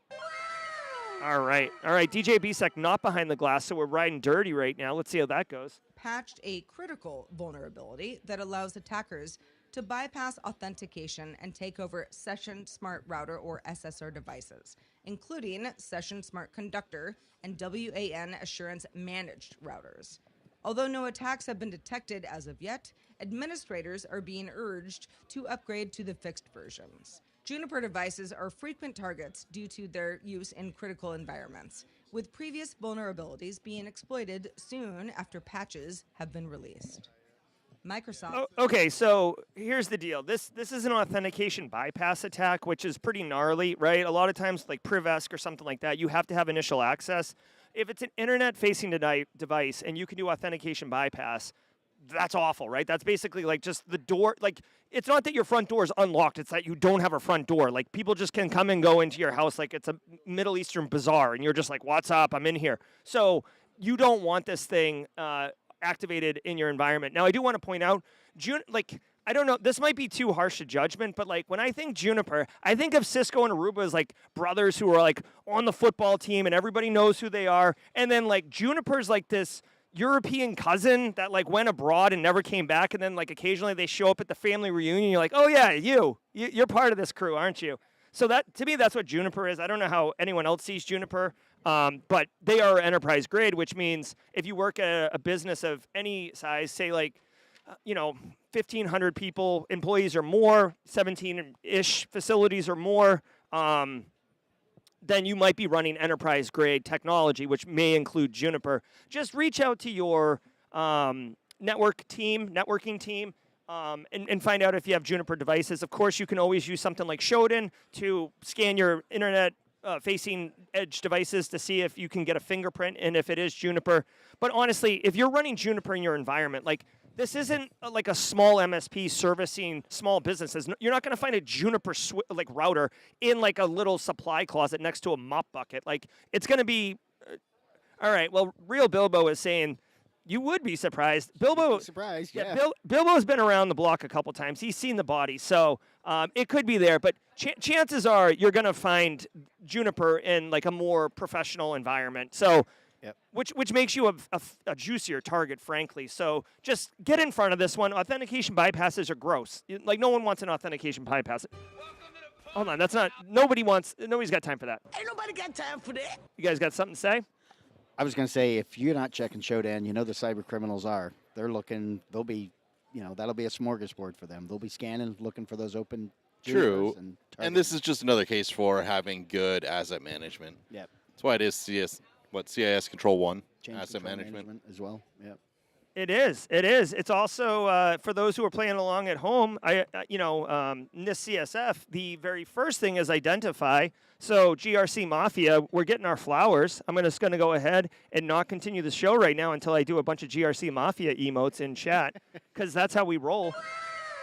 All right. DJ BSEC not behind the glass, so we're riding dirty right now. Let's see how that goes. Patched a critical vulnerability that allows attackers to bypass authentication and take over Session Smart Router or SSR devices, including Session Smart Conductor and WAN Assurance Managed routers. Although no attacks have been detected as of yet, administrators are being urged to upgrade to the fixed versions. Juniper devices are frequent targets due to their use in critical environments, with previous vulnerabilities being exploited soon after patches have been released. Microsoft. Okay, so here's the deal. This is an authentication bypass attack, which is pretty gnarly, right? A lot of times, like Privesk or something like that, you have to have initial access. If it's an internet-facing device and you can do authentication bypass, that's awful, right? That's basically like just the door. Like, it's not that your front door is unlocked. It's that you don't have a front door. Like, people just can come and go into your house like it's a Middle Eastern bazaar, and you're just like, what's up? I'm in here. So you don't want this thing activated in your environment. Now, I do want to point out, I don't know, this might be too harsh a judgment, but like when I think Juniper, I think of Cisco and Aruba as like brothers who are like on the football team and everybody knows who they are. And then like Juniper's like this European cousin that like went abroad and never came back. And then like occasionally they show up at the family reunion. You're like, oh yeah, you're part of this crew, aren't you? So that, to me, that's what Juniper is. I don't know how anyone else sees Juniper, but they are enterprise grade, which means if you work at a business of any size, say like, 1,500 people, employees or more, 17-ish facilities or more, then you might be running enterprise grade technology, which may include Juniper. Just reach out to your networking team, and find out if you have Juniper devices. Of course, you can always use something like Shodan to scan your internet facing edge devices to see if you can get a fingerprint and if it is Juniper. But honestly, if you're running Juniper in your environment, like this isn't like a small MSP servicing small businesses. You're not going to find a Juniper router in like a little supply closet next to a mop bucket. Like it's going to be all right. Well, Real Bilbo is saying you would be surprised. Bilbo, surprised, yeah. Bilbo's been around the block a couple times. He's seen the body, so it could be there. But chances are you're going to find Juniper in like a more professional environment. So, which makes you a juicier target, frankly. So just get in front of this one. Authentication bypasses are gross. Like no one wants an authentication bypass. Hold on, nobody's got time for that. Ain't nobody got time for that. You guys got something to say? I was going to say, if you're not checking Shodan, the cyber criminals are. They're looking, that'll be a smorgasbord for them. They'll be scanning, looking for those open True. And this is just another case for having good asset management. Yep. That's why it is CIS Control 1, Change asset control management. as well. Yep. It is. It's also, for those who are playing along at home, NIST CSF, the very first thing is identify. So GRC Mafia, we're getting our flowers. I'm just going to go ahead and not continue the show right now until I do a bunch of GRC Mafia emotes in chat, because that's how we roll.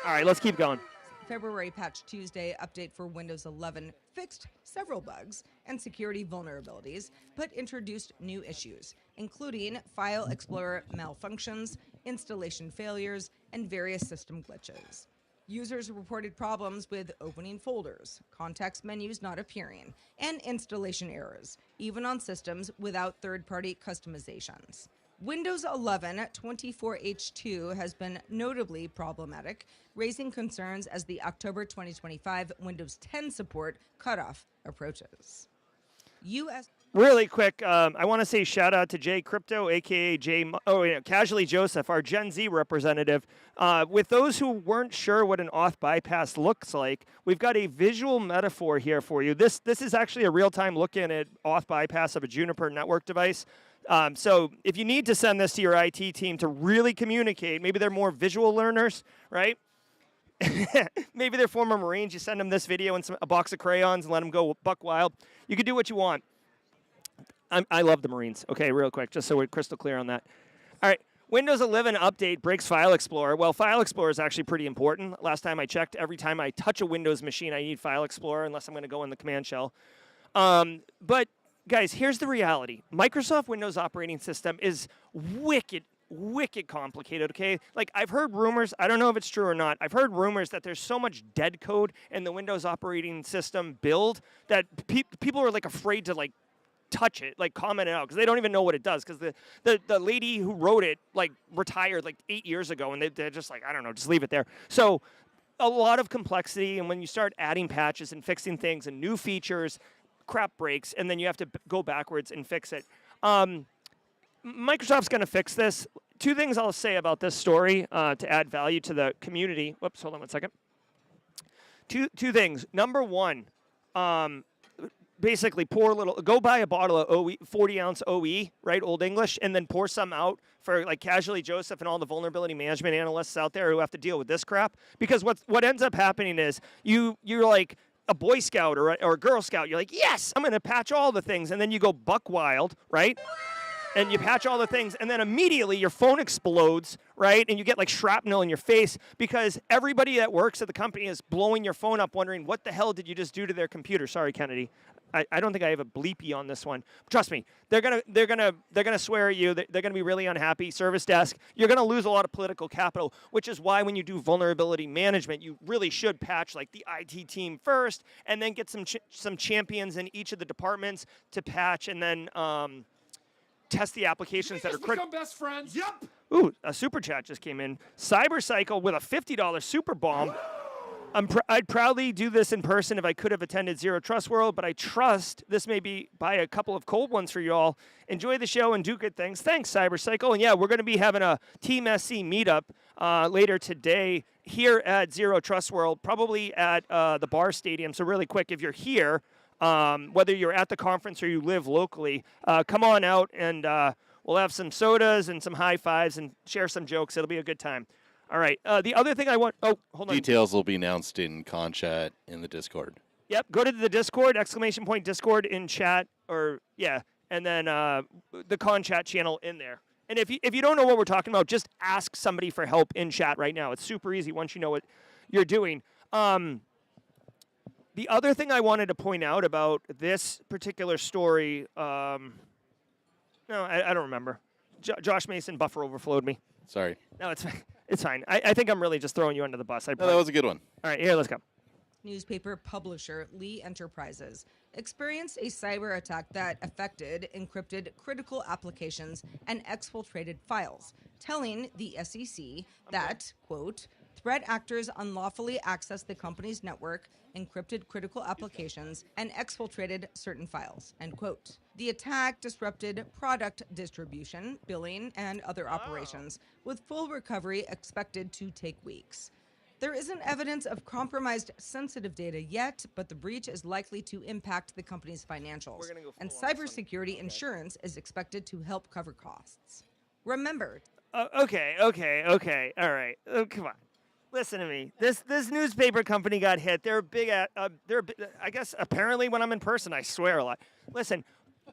All right, let's keep going. February Patch Tuesday update for Windows 11 fixed several bugs and security vulnerabilities, but introduced new issues, including File Explorer malfunctions, installation failures, and various system glitches. Users reported problems with opening folders, context menus not appearing, and installation errors, even on systems without third-party customizations. Windows 11 24H2 has been notably problematic, raising concerns as the October 2025 Windows 10 support cutoff approaches. Really quick, I want to say shout out to Jay Crypto, aka Casually Joseph, our Gen Z representative. With those who weren't sure what an auth bypass looks like, we've got a visual metaphor here for you. This is actually a real-time look in at auth bypass of a Juniper network device. So if you need to send this to your IT team to really communicate, maybe they're more visual learners, right? Maybe they're former Marines. You send them this video and a box of crayons and let them go buck wild. You can do what you want. I love the Marines. Okay, real quick, just so we're crystal clear on that. All right, Windows 11 update breaks File Explorer. Well, File Explorer is actually pretty important. Last time I checked, every time I touch a Windows machine, I need File Explorer unless I'm going to go in the command shell. But guys, here's the reality. Microsoft Windows operating system is wicked complicated, okay? Like, I've heard rumors, I don't know if it's true or not, I've heard rumors that there's so much dead code in the Windows operating system build that people are, like, afraid to, like, touch it, like, comment it out, because they don't even know what it does, because the lady who wrote it, like, retired, like, 8 years ago, and they're just like, I don't know, just leave it there. So, a lot of complexity, and when you start adding patches and fixing things and new features, crap breaks, and then you have to go backwards and fix it. Microsoft's going to fix this. Two things I'll say about this story to add value to the community. Whoops, hold on one second. Two things. Number one, basically go buy a bottle of 40-ounce OE, right, Old English, and then pour some out for like Casually Joseph and all the vulnerability management analysts out there who have to deal with this crap. Because what ends up happening is you're like a Boy Scout or a Girl Scout. You're like, yes, I'm going to patch all the things. And then you go buck wild, right? And you patch all the things, and then immediately your phone explodes, right? And you get like shrapnel in your face because everybody that works at the company is blowing your phone up wondering, what the hell did you just do to their computer? Sorry, Kennedy. I don't think I have a bleepy on this one. Trust me, they're gonna swear at you. They're gonna be really unhappy. Service desk, you're gonna lose a lot of political capital, which is why when you do vulnerability management, you really should patch like the IT team first, and then get some champions in each of the departments to patch, and then test the applications that are critical. Become best friends. Yep. Ooh, a super chat just came in. Cybercycle with a $50 super bomb. I'd proudly do this in person if I could have attended Zero Trust World, but I trust this may be buy a couple of cold ones for you all. Enjoy the show and do good things. Thanks, Cybercycle. And yeah, we're going to be having a Team SC meetup later today here at Zero Trust World, probably at the Bar Stadium. So really quick, if you're here, whether you're at the conference or you live locally, come on out and we'll have some sodas and some high fives and share some jokes. It'll be a good time. All right. The other thing I want... Oh, hold on. Details will be announced in Conchat in the Discord. Yep. Go to the Discord, ! Discord in chat, or, yeah, and then the Conchat channel in there. And if you don't know what we're talking about, just ask somebody for help in chat right now. It's super easy once you know what you're doing. The other thing I wanted to point out about this particular story... no, I don't remember. Josh Mason buffer overflowed me. Sorry. No, it's fine. I think I'm really just throwing you under the bus. No, that was a good one. All right, here, let's go. Newspaper publisher Lee Enterprises experienced a cyber attack that affected encrypted critical applications and exfiltrated files, telling the SEC that, quote, threat actors unlawfully accessed the company's network, encrypted critical applications, and exfiltrated certain files, end quote. The attack disrupted product distribution, billing, and other operations, with full recovery expected to take weeks. There isn't evidence of compromised sensitive data yet, but the breach is likely to impact the company's financials, and cybersecurity insurance is expected to help cover costs. Remember... Okay, all right. Come on. Listen to me. This newspaper company got hit. They're big at. I guess apparently when I'm in person, I swear a lot. Listen,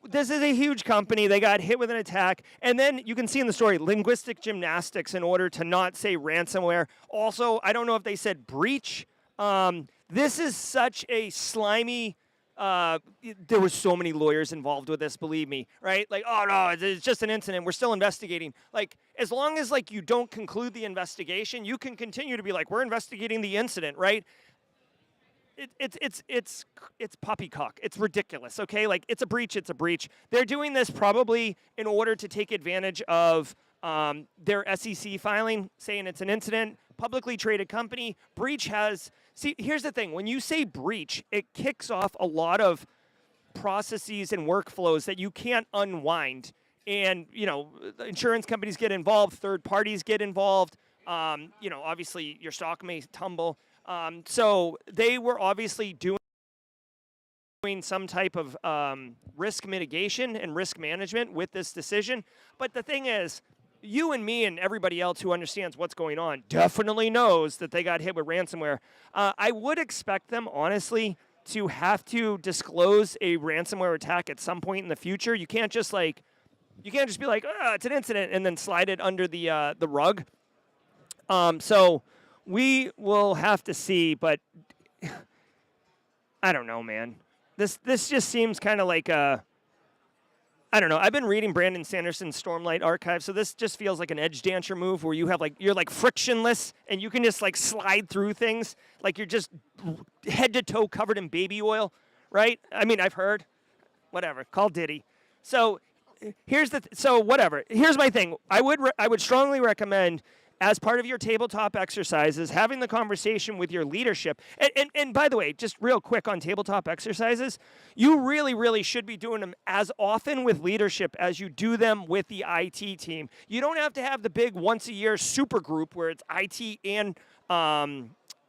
this is a huge company. They got hit with an attack, and then you can see in the story linguistic gymnastics in order to not say ransomware. Also, I don't know if they said breach. This is such a slimy. There were so many lawyers involved with this, believe me, right? Like, oh no, it's just an incident. We're still investigating. Like, as long as like you don't conclude the investigation, you can continue to be like, we're investigating the incident, right? It's poppycock. It's ridiculous. Okay, like it's a breach. It's a breach. They're doing this probably in order to take advantage of their SEC filing, saying it's an incident. Publicly traded company. Breach has... See, here's the thing. When you say breach, it kicks off a lot of processes and workflows that you can't unwind. And, you know, insurance companies get involved. Third parties get involved. You know, obviously, your stock may tumble. So they were obviously doing some type of risk mitigation and risk management with this decision. But the thing is... You and me and everybody else who understands what's going on definitely knows that they got hit with ransomware. I would expect them, honestly, to have to disclose a ransomware attack at some point in the future. You can't just be like, oh, it's an incident, and then slide it under the rug. So we will have to see, but I don't know, man. This just seems kind of like a... I don't know. I've been reading Brandon Sanderson's Stormlight Archive, so this just feels like an edge dancer move where you have you're frictionless and you can just slide through things like you're just head to toe covered in baby oil, right? I mean, I've heard. Whatever. Call Diddy. So here's whatever. Here's my thing. I would strongly recommend, as part of your tabletop exercises, having the conversation with your leadership. And by the way, just real quick on tabletop exercises, you really, really should be doing them as often with leadership as you do them with the IT team. You don't have to have the big once-a-year super group where it's IT and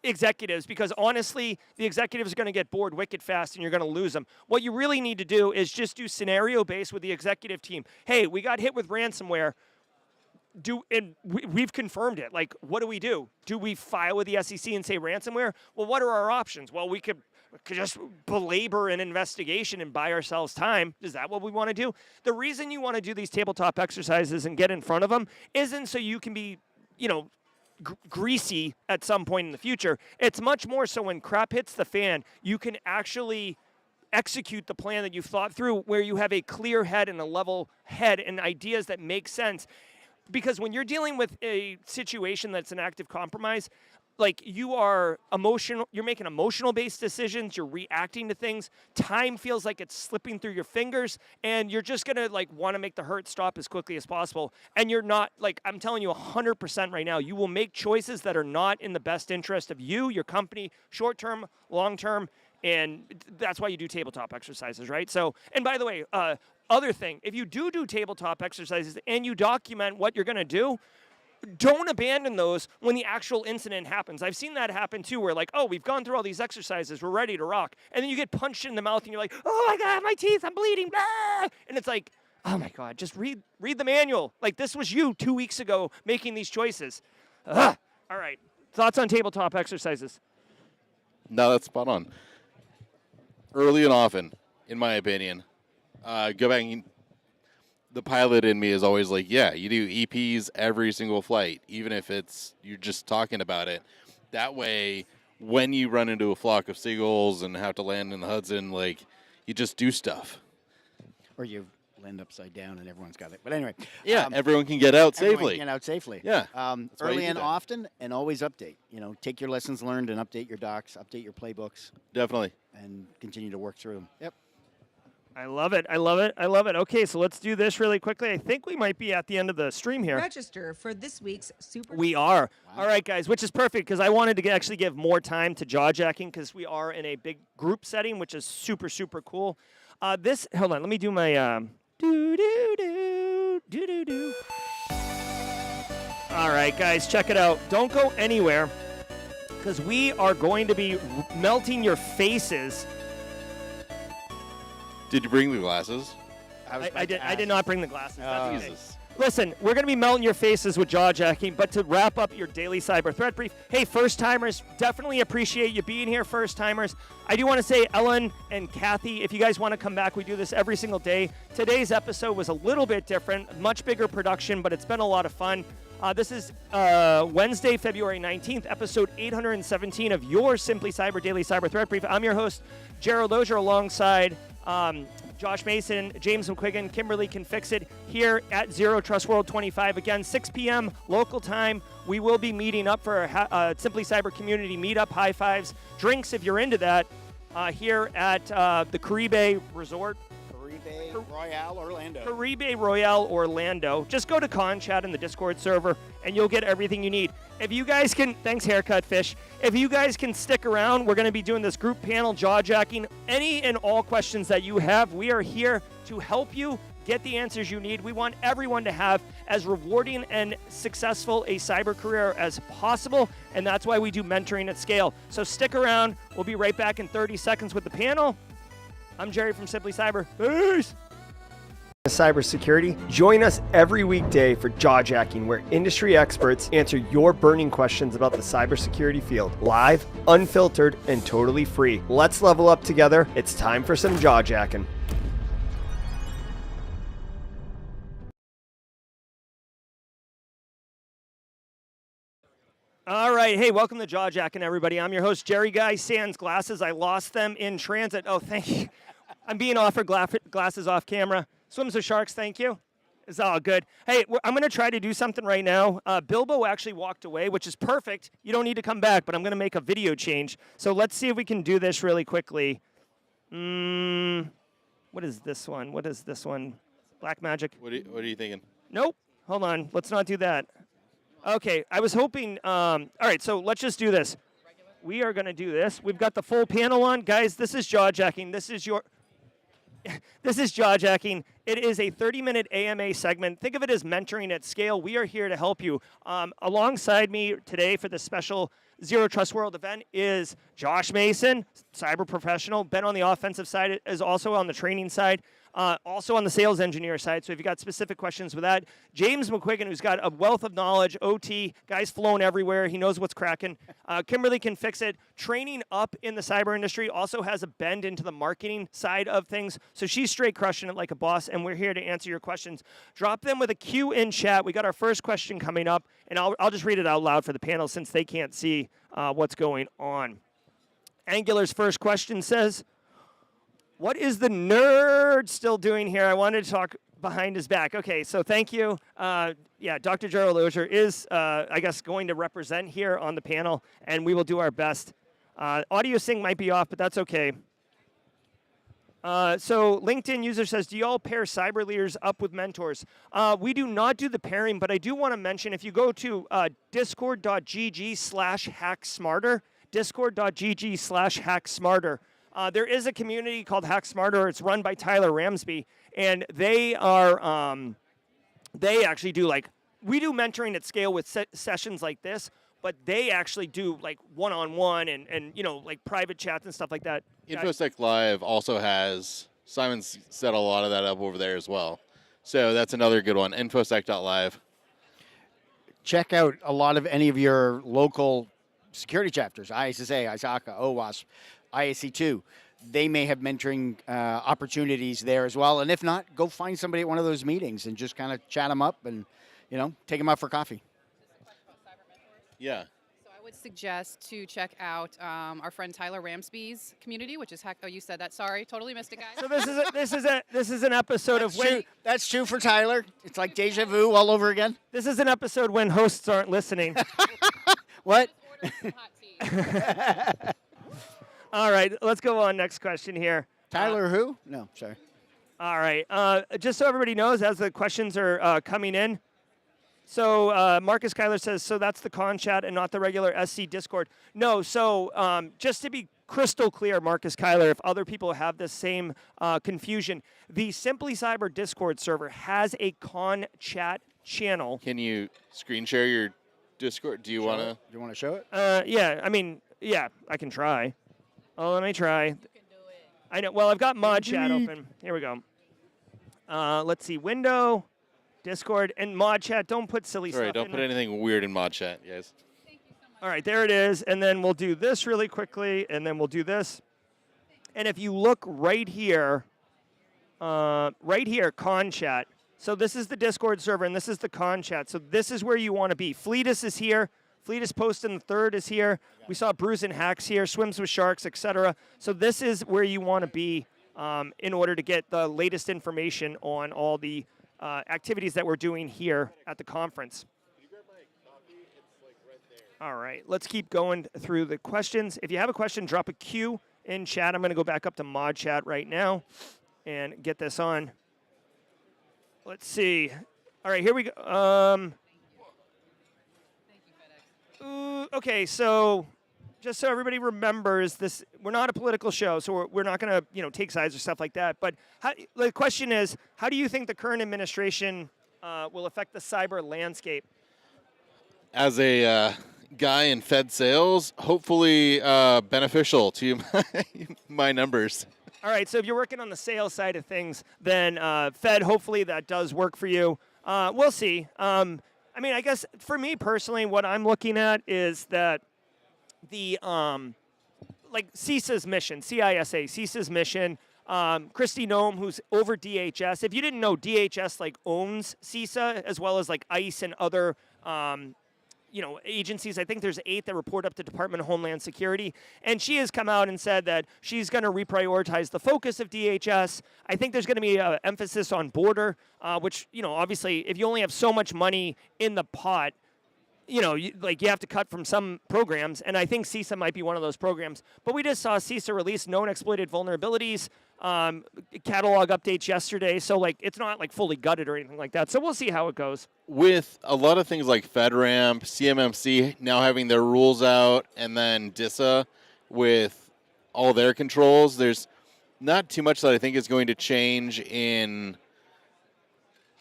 executives, because honestly, the executives are going to get bored wicked fast and you're going to lose them. What you really need to do is just do scenario-based with the executive team. Hey, we got hit with ransomware. We've confirmed it. Like, what do we do? Do we file with the SEC and say ransomware? Well, what are our options? Well, we could just belabor an investigation and buy ourselves time. Is that what we want to do? The reason you want to do these tabletop exercises and get in front of them isn't so you can be, greasy at some point in the future. It's much more so when crap hits the fan, you can actually execute the plan that you've thought through, where you have a clear head and a level head and ideas that make sense. Because when you're dealing with a situation that's an active compromise, like, you are emotional, you're making emotional-based decisions, you're reacting to things, time feels like it's slipping through your fingers, and you're just gonna, want to make the hurt stop as quickly as possible. And you're not, I'm telling you 100% right now, you will make choices that are not in the best interest of you, your company, short-term, long-term, and that's why you do tabletop exercises, right? So, and by the way, other thing, if you do tabletop exercises and you document what you're gonna do, don't abandon those when the actual incident happens. I've seen that happen too, where we've gone through all these exercises, we're ready to rock, and then you get punched in the mouth and you're like, oh my God, my teeth, I'm bleeding, blah! And it's like, oh my God, just read the manual. This was you 2 weeks ago making these choices. Ugh. All right, thoughts on tabletop exercises? No, that's spot on. Early and often, in my opinion, go back and the pilot in me is always like, yeah, you do EPs every single flight, even if you're just talking about it. That way, when you run into a flock of seagulls and have to land in the Hudson, you just do stuff. Or you land upside down and everyone's got it. But anyway. Yeah, everyone can get out safely. Everyone can get out safely. Yeah. Early and often, and always update. Take your lessons learned and update your docs, update your playbooks. Definitely. And continue to work through them. Yep. I love it. I love it. I love it. Okay, so let's do this really quickly. I think we might be at the end of the stream here. Register for this week's Super. We are. Wow. All right, guys, which is perfect because I wanted to actually give more time to jaw jacking because we are in a big group setting, which is super, super cool. Hold on, let me do my do-do-do. All right, guys, check it out. Don't go anywhere because we are going to be melting your faces. Did you bring the glasses? I did not bring the glasses. Oh, Jesus. Listen, we're going to be melting your faces with jaw jacking, but to wrap up your daily cyber threat brief, hey, first-timers, definitely appreciate you being here, first-timers. I do want to say, Ellen and Kathy, if you guys want to come back, we do this every single day. Today's episode was a little bit different, much bigger production, but it's been a lot of fun. This is Wednesday, February 19th, episode 817 of your Simply Cyber Daily Cyber Threat Brief. I'm your host, Gerald Auger, alongside Josh Mason, James McQuiggan, Kimberly Can Fix It here at Zero Trust World 25. Again, 6 p.m. local time. We will be meeting up for a Simply Cyber community meetup, high fives, drinks if you're into that, here at the Caribe Resort. Royale Orlando. Caribe Royale Orlando. Just go to Conchat in the Discord server, and you'll get everything you need. If you guys can, thanks Haircut Fish. If you guys can stick around, we're going to be doing this group panel jaw jacking. Any and all questions that you have, we are here to help you get the answers you need. We want everyone to have as rewarding and successful a cyber career as possible, and that's why we do mentoring at scale. So stick around. We'll be right back in 30 seconds with the panel. I'm Jerry from Simply Cyber. Peace! Cybersecurity. Join us every weekday for Jaw Jacking, where industry experts answer your burning questions about the cybersecurity field. Live, unfiltered, and totally free. Let's level up together. It's time for some jaw jacking. All right. Hey, welcome to Jaw Jacking, everybody. I'm your host, Jerry Guy Sans glasses. I lost them in transit. Oh, thank you. I'm being offered glasses off camera. Swims with sharks, thank you. It's all good. Hey, I'm going to try to do something right now. Bilbo actually walked away, which is perfect. You don't need to come back, but I'm going to make a video change. So let's see if we can do this really quickly. What is this one? What is this one? Black magic. What are you thinking? Nope. Hold on. Let's not do that. Okay. I was hoping. All right. So let's just do this. We are going to do this. We've got the full panel on. Guys, this is jaw jacking. This is jaw jacking. It is a 30-minute AMA segment. Think of it as mentoring at scale. We are here to help you. Alongside me today for this special Zero Trust World event is Josh Mason, cyber professional, been on the offensive side, is also on the training side, also on the sales engineer side. So if you got specific questions with that, James McQuiggan, who's got a wealth of knowledge, OT, guy's flown everywhere. He knows what's cracking. Kimberly can fix it. Training up in the cyber industry also has a bend into the marketing side of things. So she's straight crushing it like a boss, and we're here to answer your questions. Drop them with a Q in chat. We got our first question coming up, and I'll just read it out loud for the panel since they can't see what's going on. Angular's first question says, what is the nerd still doing here? I wanted to talk behind his back. Okay, so thank you. Yeah, Dr. Gerald Auger is, I guess, going to represent here on the panel, and we will do our best. Audio sync might be off, but that's okay. So LinkedIn user says, do you all pair cyber leaders up with mentors? We do not do the pairing, but I do want to mention, if you go to discord.gg/hacksmarter, discord.gg/hacksmarter, there is a community called Hack Smarter. It's run by Tyler Ramsby, and they are, they actually do we do mentoring at scale with sessions like this, but they actually do one-on-one and private chats and stuff like that. InfoSec Live also has, Simon's set a lot of that up over there as well. So that's another good one, infosec.live. Check out a lot of any of your local security chapters, ISSA, ISACA, OWASP, ISC2. They may have mentoring opportunities there as well. And if not, go find somebody at one of those meetings and just kind of chat them up and, take them out for coffee. Yeah. So I would suggest to check out our friend Tyler Ramsby's community, which is you said that. Sorry, totally missed it, guys. So this is an episode of when that's true for Tyler. It's like deja vu all over again. This is an episode when hosts aren't listening. What? All right, let's go on. Next question here. Tyler who? No, sorry. All right. Just so everybody knows, as the questions are coming in, so Marcus Kyler says, so that's the con chat and not the regular SC Discord. No, so just to be crystal clear, Marcus Kyler, if other people have the same confusion, the Simply Cyber Discord server has a con chat channel. Can you screen share your Discord? Do you want to? Do you want to show it? Yeah, I can try. Oh, let me try. You can do it. I know. Well, I've got mod chat open. Here we go. Let's see. Window, Discord, and mod chat. Don't put silly stuff in. Don't put anything weird in mod chat, guys. Thank you so much. All right, there it is. And then we'll do this really quickly, and then we'll do this. And if you look right here, con chat. So this is the Discord server, and this is the con chat. So this is where you want to be. Fleetus is here. Fleetus Poston the third is here. We saw Bruce and Hacks here, Swims with Sharks, etc. So this is where you want to be in order to get the latest information on all the activities that we're doing here at the conference. All right, let's keep going through the questions. If you have a question, drop a Q in chat. I'm going to go back up to mod chat right now and get this on. Let's see. All right, here we go. Okay, so just so everybody remembers this, we're not a political show, so we're not going to take sides or stuff like that. But the question is, how do you think the current administration will affect the cyber landscape? As a guy in Fed sales, hopefully beneficial to my numbers. All right, so if you're working on the sales side of things, then Fed, hopefully that does work for you. We'll see. I guess for me personally, what I'm looking at is that the CISA's mission, CISA's mission, Christy Noem, who's over DHS. If you didn't know, DHS owns CISA as well as ICE and other agencies. I think there's 8 that report up to Department of Homeland Security. And she has come out and said that she's going to reprioritize the focus of DHS. I think there's going to be an emphasis on border, which, obviously, if you only have so much money in the pot, you have to cut from some programs. And I think CISA might be one of those programs. But we just saw CISA release known exploited vulnerabilities, catalog updates yesterday. So, it's not, fully gutted or anything like that. So we'll see how it goes. With a lot of things like FedRAMP, CMMC now having their rules out, and then DISA with all their controls, there's not too much that I think is going to change in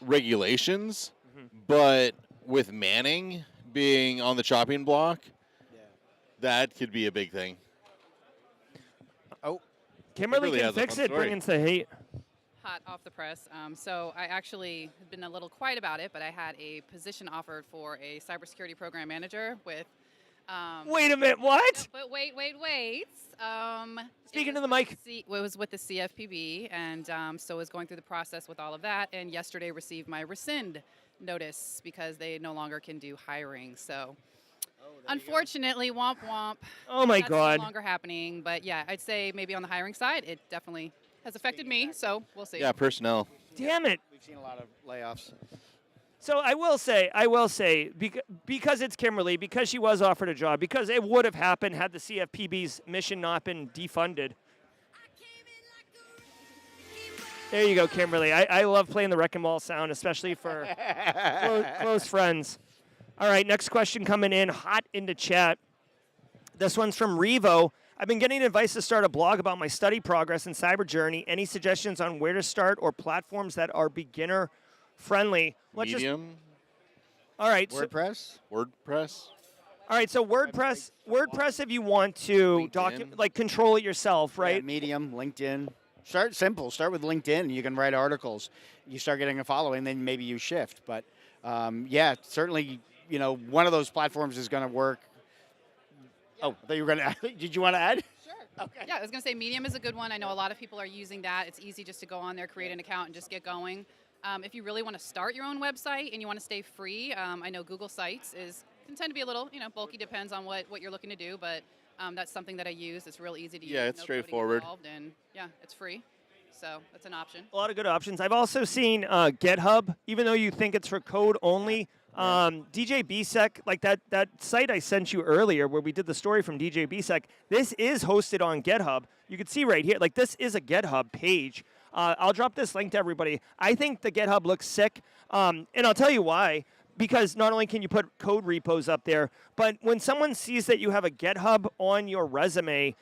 regulations, but with Manning being on the chopping block, that could be a big thing. Oh, Kimberly Kimberly can has a fix fun it, story. bringing the hate. Hot off the press. So I actually have been a little quiet about it, but I had a position offered for a cybersecurity program manager with. Wait a minute, what? But wait. Speaking it to the was mic. with it was with the CFPB, and so I was going through the process with all of that. And yesterday received my rescind notice because they no longer can do hiring. So. Unfortunately, womp womp. Oh my That's God. no longer happening. But yeah, I'd say maybe on the hiring side, it definitely has affected me. So we'll see. Yeah, personnel. Damn it. we've seen a lot of layoffs. So I will say, because it's Kimberly, because she was offered a job, because it would have happened had the CFPB's mission not been defunded. There you go, Kimberly. I love playing the wrecking ball sound, especially for close friends. All right, next question coming in hot into chat. This one's from Revo. I've been getting advice to start a blog about my study progress in cyber journey. Any suggestions on where to start or platforms that are beginner friendly? Medium. All right. WordPress. WordPress. All right. So WordPress, if you want to control it yourself, right? Yeah, Medium, LinkedIn. Start simple. Start with LinkedIn. You can write articles. You start getting a following, then maybe you shift. But yeah, certainly, one of those platforms is going to work. Yeah. Oh, I thought you were going to. Did you want to add? Sure. Okay. Yeah, I was going to say Medium is a good one. I know a lot of people are using that. It's easy just to go on there, create an account, and just get going. If you really want to start your own website and you want to stay free, I know Google Sites can tend to be a little, bulky. Depends on what you're looking to do, but that's something that I use. It's real easy to use. Yeah, it's no coding straightforward. involved, and yeah, it's free. So that's an option. A lot of good options. I've also seen GitHub, even though you think it's for code only. DJ BSEC, like that site I sent you earlier where we did the story from DJ BSEC, this is hosted on GitHub. You can see right here, like this is a GitHub page. I'll drop this link to everybody. I think the GitHub looks sick, and I'll tell you why. Because not only can you put code repos up there, but when someone sees that you have a GitHub on your resume,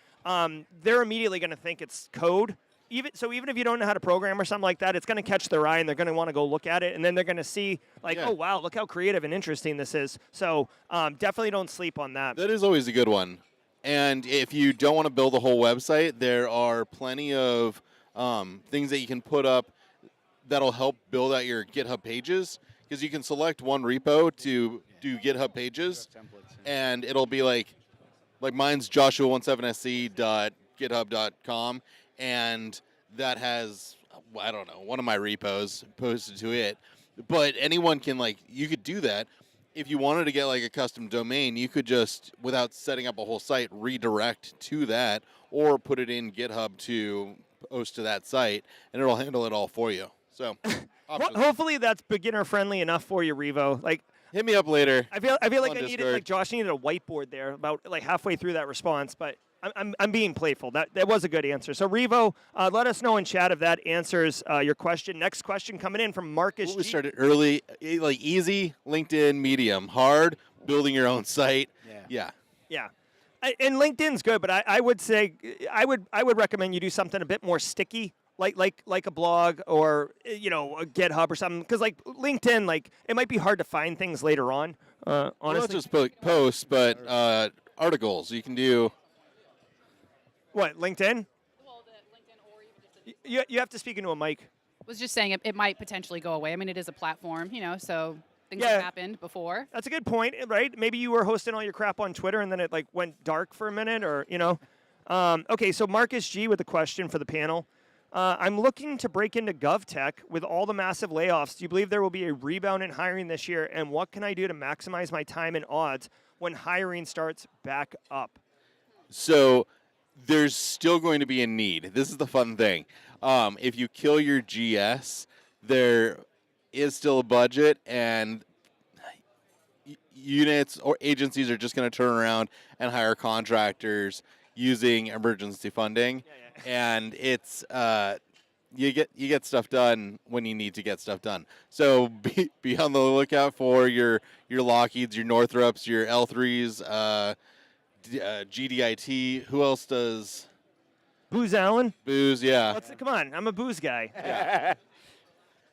they're immediately going to think it's code. Even if you don't know how to program or something like that, it's going to catch their eye and they're going to want to go look at it, and then they're going to see oh wow, look how creative and interesting this is. So definitely don't sleep on that. That is always a good one. And if you don't want to build a whole website, there are plenty of things that you can put up that'll help build out your GitHub pages, because you can select one repo to do GitHub pages, and it'll be like mine's joshua17sc.github.com, and that has, I don't know, one of my repos posted to it. But anyone can, you could do that. If you wanted to get a custom domain, you could just, without setting up a whole site, redirect to that, or put it in GitHub to post to that site, and it'll handle it all for you. So hopefully that's beginner friendly enough for you, Revo. Hit me up later. I feel like Discord. Josh needed a whiteboard there about halfway through that response, but I'm being playful. That was a good answer. So Revo, let us know in chat if that answers your question. Next question coming in from Marcus. We started early, easy, LinkedIn, medium, hard, building your own site. Yeah. And LinkedIn's good, but I would say I would recommend you do something a bit more sticky. Like a blog or a GitHub or something, because LinkedIn, it might be hard to find things later on. Honestly, well, not just posts, but articles. You can do what, LinkedIn? Well, LinkedIn or even just you have to speak into a mic. Was just saying it might potentially go away. I mean, it is a platform, so things have happened before. That's a good point, right? Maybe you were hosting all your crap on Twitter and then it went dark for a minute, or Okay, so Marcus G with a question for the panel. I'm looking to break into GovTech with all the massive layoffs. Do you believe there will be a rebound in hiring this year? And what can I do to maximize my time and odds when hiring starts back up? So there's still going to be a need. This is the fun thing. If you kill your GS, there is still a budget, and units or agencies are just going to turn around and hire contractors using emergency funding. And it's you get stuff done when you need to get stuff done. So be on the lookout for your Lockheeds, your Northrops, your L3s, GDIT. Who else does? Booz Allen. Booz, yeah. Come on, I'm a Booz guy. Yeah.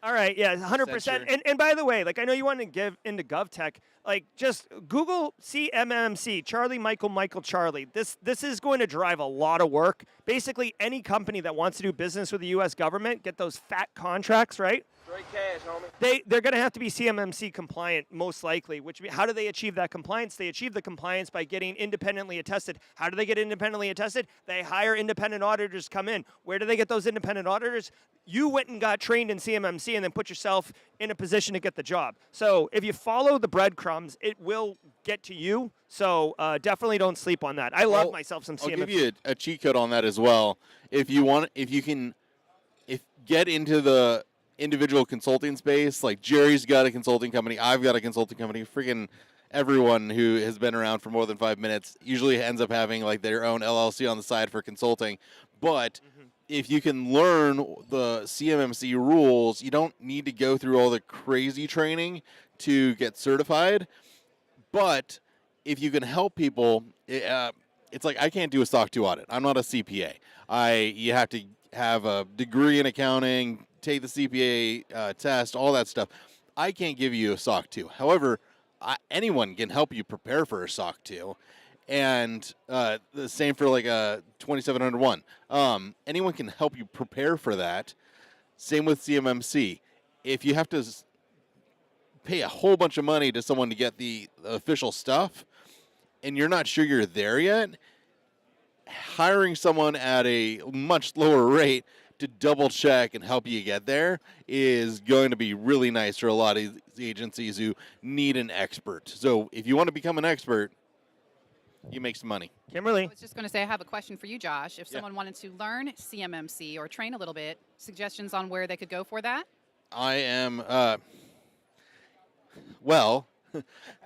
All right, yeah, 100%. Censure. And by the way, like I know you want to give into GovTech, like just Google CMMC, Charlie Michael Michael Charlie. This is going to drive a lot of work. Basically, any company that wants to do business with the U.S. government, get those fat contracts, right? Straight cash, homie. They're going to have to be CMMC compliant, most likely. Which how do they achieve that compliance? They achieve the compliance by getting independently attested. How do they get independently attested? They hire independent auditors to come in. Where do they get those independent auditors? You went and got trained in CMMC and then put yourself in a position to get the job. So if you follow the breadcrumbs, it will get to you. So definitely don't sleep on that. I love myself some CMMC. I'll give you a cheat code on that as well. If get into the individual consulting space, like Jerry's got a consulting company, I've got a consulting company, freaking everyone who has been around for more than 5 minutes usually ends up having like their own LLC on the side for consulting. But if you can learn the CMMC rules, you don't need to go through all the crazy training to get certified. But if you can help people, it's like I can't do a SOC 2 audit. I'm not a CPA. You have to have a degree in accounting, take the CPA test, all that stuff. I can't give you a SOC 2. However, anyone can help you prepare for a SOC 2. And the same for like a 2701. Anyone can help you prepare for that. Same with CMMC. If you have to pay a whole bunch of money to someone to get the official stuff, and you're not sure you're there yet, hiring someone at a much lower rate to double check and help you get there is going to be really nice for a lot of these agencies who need an expert. So if you want to become an expert, you make some money. Kimberly. I was just going to say I have a question for you, Josh. If someone wanted to learn CMMC or train a little bit, suggestions on where they could go for that? I am, well,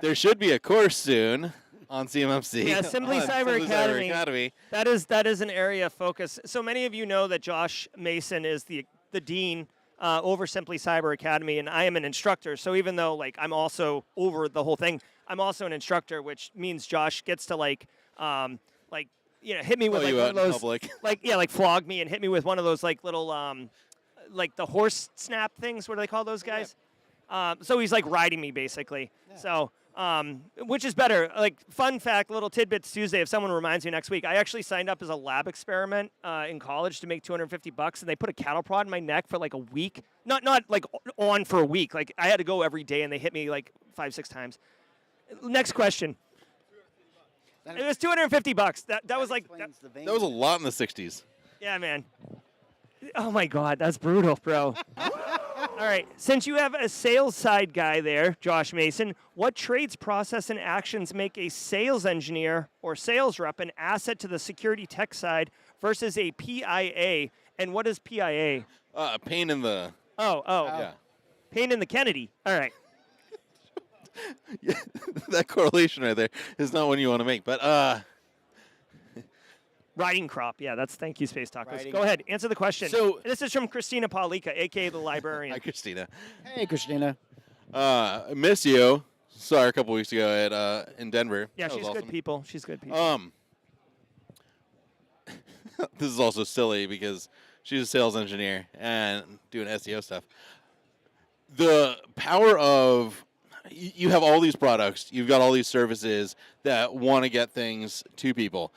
there should be a course soon on CMMC. Yeah, Simply Cyber Academy. That is an area of focus. So many of you know that Josh Mason is the dean over Simply Cyber Academy, and I am an instructor. So even though like I'm also over the whole thing, I'm also an instructor, which means Josh gets to hit me with like one of those like flog me and hit me with one of those like little like the horse snap things. What do they call those guys? So he's like riding me basically. Yeah. So. Which is better. Like, fun fact, little tidbits Tuesday, if someone reminds me next week, I actually signed up as a lab experiment in college to make $250, and they put a cattle prod in my neck for like a week. Not like on for a week. Like, I had to go every day, and they hit me like 5-6 times. Next question. It was $250. That was like... That was a lot in the 60s. Yeah, man. Oh, my God. That's brutal, bro. All right. Since you have a sales side guy there, Josh Mason, what traits, process, and actions make a sales engineer or sales rep an asset to the security tech side versus a PIA? And what is PIA? Pain in the... Oh. Yeah. Pain in the Kennedy. All right. Yeah, that correlation right there is not one you want to make, but... Riding crop. Yeah, thank you, Space Tacos. Go ahead. Answer the question. So this is from Christina Paulika, a.k.a. the librarian. Hi, Christina. Hey, Christina. I miss you. Saw her a couple weeks ago at in Denver. Yeah, she's awesome. good people. She's good people. This is also silly because she's a sales engineer and doing SEO stuff. The power of... You have all these products. You've got all these services that want to get things to people.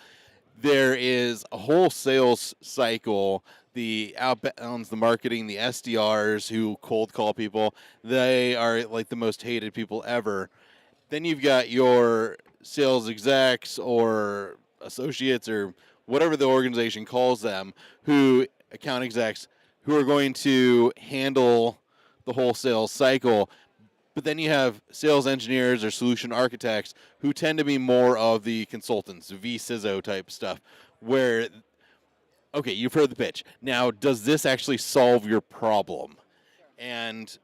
There is a whole sales cycle, the outbounds, the marketing, the SDRs who cold call people. They are like the most hated people ever. Then you've got your sales execs or associates or whatever the organization calls them, account execs, who are going to handle the whole sales cycle. But then you have sales engineers or solution architects who tend to be more of the consultants, VCISO type stuff, where, okay, you've heard the pitch. Now, does this actually solve your problem? And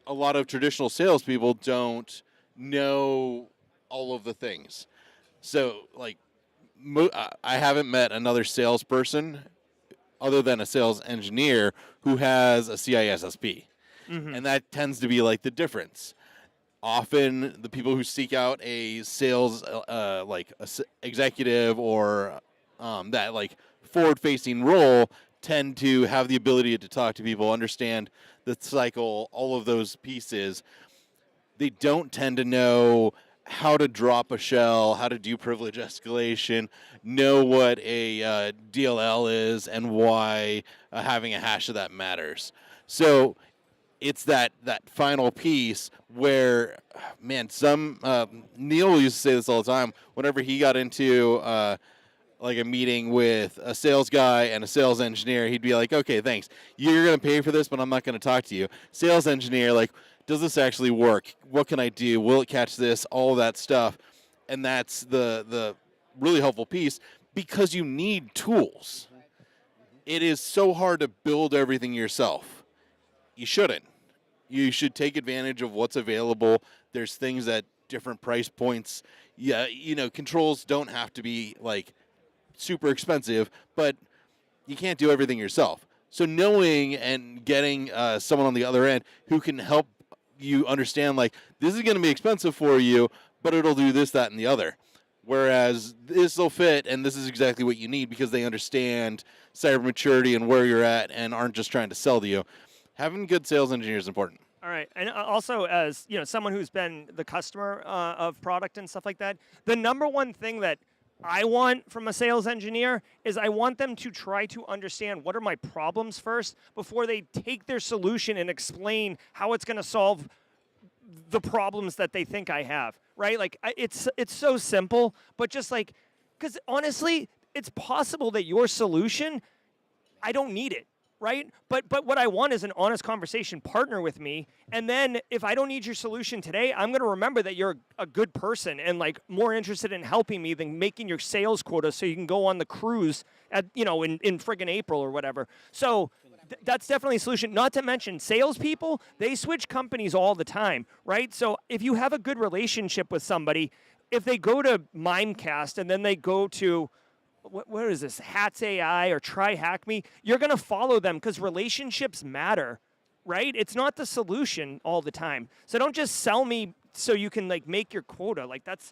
a lot of traditional salespeople don't know all of the things. So, like, I haven't met another salesperson other than a sales engineer who has a CISSP. Mm-hmm. And that tends to be like the difference. Often the people who seek out a sales executive or that like forward-facing role tend to have the ability to talk to people, understand the cycle, all of those pieces. They don't tend to know how to drop a shell, how to do privilege escalation, know what a DLL is, and why having a hash of that matters. So it's that final piece where, man, Neil used to say this all the time. Whenever he got into like a meeting with a sales guy and a sales engineer, he'd be like, okay, thanks. You're going to pay for this, but I'm not going to talk to you. Sales engineer, like, does this actually work? What can I do? Will it catch this? All of that stuff. And that's the really helpful piece, because you need tools. It is so hard to build everything yourself. You shouldn't. You should take advantage of what's available. There's things at different price points. Yeah, controls don't have to be like super expensive, but you can't do everything yourself. So knowing and getting someone on the other end who can help you understand, like, this is going to be expensive for you, but it'll do this, that, and the other. Whereas this will fit, and this is exactly what you need, because they understand cyber maturity and where you're at and aren't just trying to sell to you. Having good sales engineers is important. All right, and also as someone who's been the customer of product and stuff like that, the number one thing that I want from a sales engineer is I want them to try to understand what are my problems first before they take their solution and explain how it's going to solve the problems that they think I have, right? Like, it's so simple, but just like, because honestly, it's possible that your solution, I don't need it. Right? But what I want is an honest conversation partner with me. And then if I don't need your solution today, I'm going to remember that you're a good person and like more interested in helping me than making your sales quota so you can go on the cruise at, in friggin' April or whatever. So that's definitely a solution. Not to mention salespeople, they switch companies all the time, right? So if you have a good relationship with somebody, if they go to Mimecast and then they go to what is this, Hats AI or Try Hack Me, you're going to follow them because relationships matter, right? It's not the solution all the time. So don't just sell me so you can like make your quota. Like that's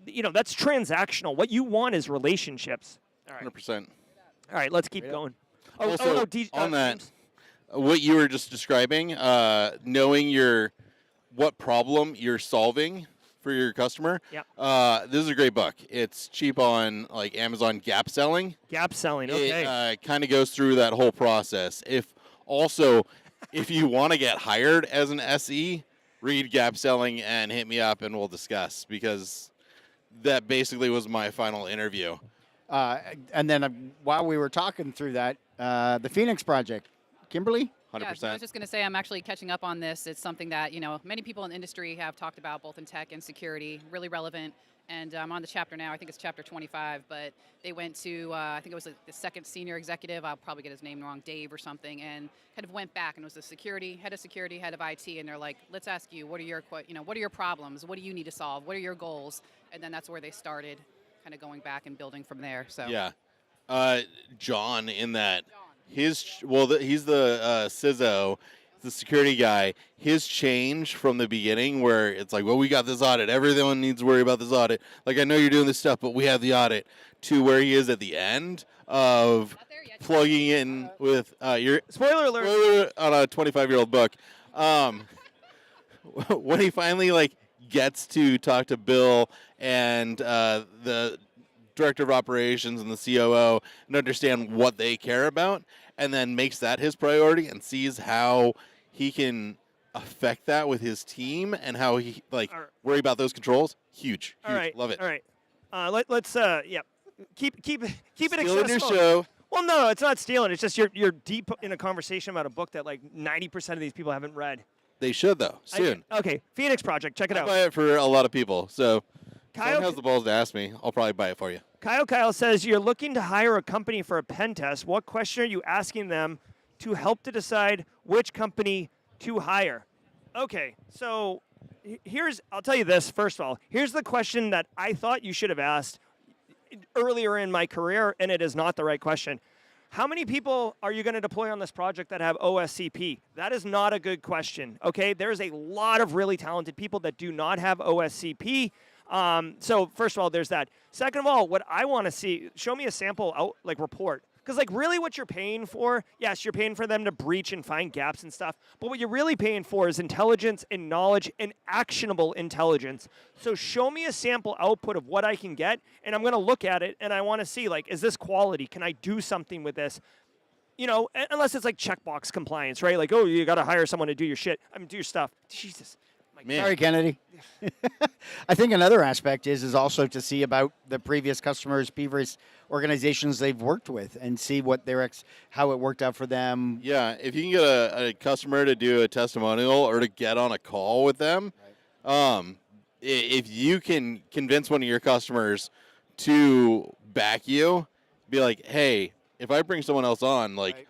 transactional. What you want is relationships. All right. 100%. All right, let's keep going. Also, on that, what you were just describing, knowing what problem you're solving for your customer. Yeah. This is a great book. It's cheap on like Amazon. Gap selling. Gap selling. Okay. It kind of goes through that whole process. If you want to get hired as an SE, read Gap Selling and hit me up and we'll discuss, because that basically was my final interview. And then while we were talking through that, the Phoenix Project, Kimberly? 100%. Yeah, I was just going to say I'm actually catching up on this. It's something that, many people in the industry have talked about, both in tech and security, really relevant. And I'm on the chapter now. I think it's chapter 25. But they went to, I think it was the second senior executive. I'll probably get his name wrong, Dave or something, and kind of went back and was the head of security, head of IT, and they're like, let's ask you, what are your problems? What do you need to solve? What are your goals? And then that's where they started, kind of going back and building from there. So yeah, John in that. He's the CISO, the security guy. His change from the beginning, where it's like, well, we got this audit. Everyone needs to worry about this audit. Like, I know you're doing this stuff, but we have the audit. To where he is at the end of plugging in with your spoiler alert on a 25-year-old book. When he finally gets to talk to Bill and the director of operations and the COO and understand what they care about, and then makes that his priority and sees how he can affect that with his team and how he worry about those controls. Huge. All right. Love it. All right. Let's keep it Stealing accessible. your show. Well, no, it's not stealing. It's just you're deep in a conversation about a book that 90% of these people haven't read. They should, though, soon. Okay, Phoenix Project, check it out. I'll buy it for a lot of people, so Kyle, someone has the balls to ask me, I'll probably buy it for you. Kyle says, you're looking to hire a company for a pen test. What question are you asking them to help to decide which company to hire? Okay, so I'll tell you this, first of all. Here's the question that I thought you should have asked earlier in my career, and it is not the right question. How many people are you going to deploy on this project that have OSCP? That is not a good question, okay? There's a lot of really talented people that do not have OSCP. So first of all, there's that. Second of all, what I want to see, show me a sample report. Because, like, really what you're paying for, yes, you're paying for them to breach and find gaps and stuff, but what you're really paying for is intelligence and knowledge and actionable intelligence. So show me a sample output of what I can get, and I'm going to look at it, and I want to see, like, is this quality? Can I do something with this? You know, unless it's like checkbox compliance, right? Like, oh, you got to hire someone to do your shit. I mean, do your stuff. Jesus. Sorry, Kennedy. I think another aspect is also to see about the previous customers, previous organizations they've worked with, and see what how it worked out for them. Yeah, if you can get a customer to do a testimonial or to get on a call with them, if you can convince one of your customers to back you, be like, hey, if I bring someone else on, like,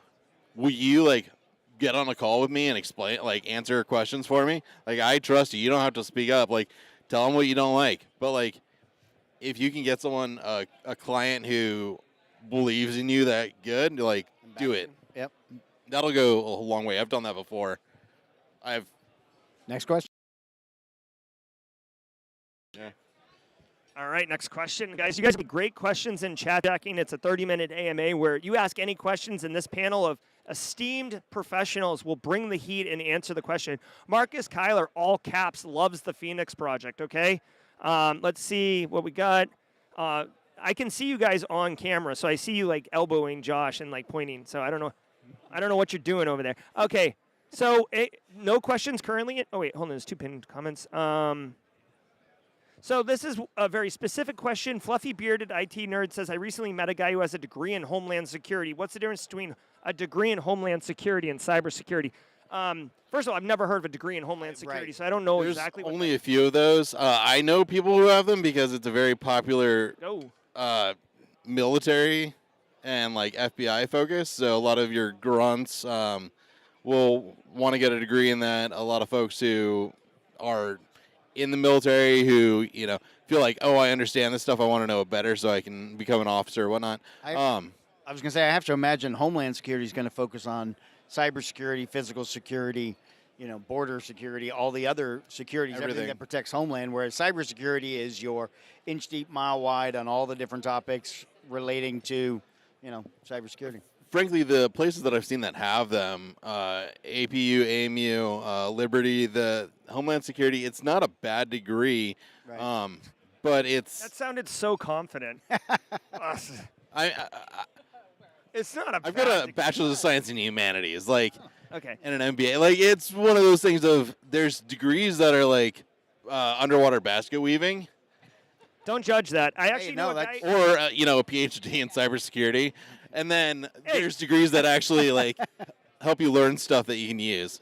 will you, like, get on a call with me and explain, like, answer questions for me? Like, I trust you. You don't have to speak up. Like, tell them what you don't like. But, like, if you can get someone, a client who believes in you that good, like, do it. Yep. That'll go a long way. I've done that before. Next question. Yeah. All right, next question. Guys, you guys have great questions in chat jacking. It's a 30-minute AMA where you ask any questions, and this panel of esteemed professionals will bring the heat and answer the question. Marcus Kyler, all caps, loves the Phoenix project, okay? Let's see what we got. I can see you guys on camera, so I see you, like, elbowing Josh and, like, pointing. So I don't know what you're doing over there. Okay, so no questions currently. Oh, wait, hold on. There's 2 pinned comments. So this is a very specific question. Fluffy Bearded IT Nerd says, I recently met a guy who has a degree in Homeland Security. What's the difference between a degree in Homeland Security and cybersecurity? First of all, I've never heard of a degree in Homeland Security, so I don't know There's exactly what only a few of those. I know people who have them because it's a very popular military and, like, FBI focus. So a lot of your grunts will want to get a degree in that. A lot of folks who are in the military who, you know, feel like, oh, I understand this stuff, I want to know it better so I can become an officer or whatnot. I was going to say, I have to imagine Homeland Security is going to focus on cybersecurity, physical security, you know, border security, all the other securities, everything that protects Homeland, whereas cybersecurity is your inch deep, mile wide on all the different topics relating to, you know, cybersecurity. Frankly, the places that I've seen that have them, APU, AMU, Liberty, the Homeland Security, it's not a bad degree, but it's... That sounded so confident. It's not a I've got a Bachelor's of Science in Humanities, like, okay, and an MBA. Like, it's one of those things of, there's degrees that are like underwater basket weaving. Don't judge that. I actually know a guy... Or, you know, a PhD in cybersecurity. And then there's degrees that actually, like, help you learn stuff that you can use.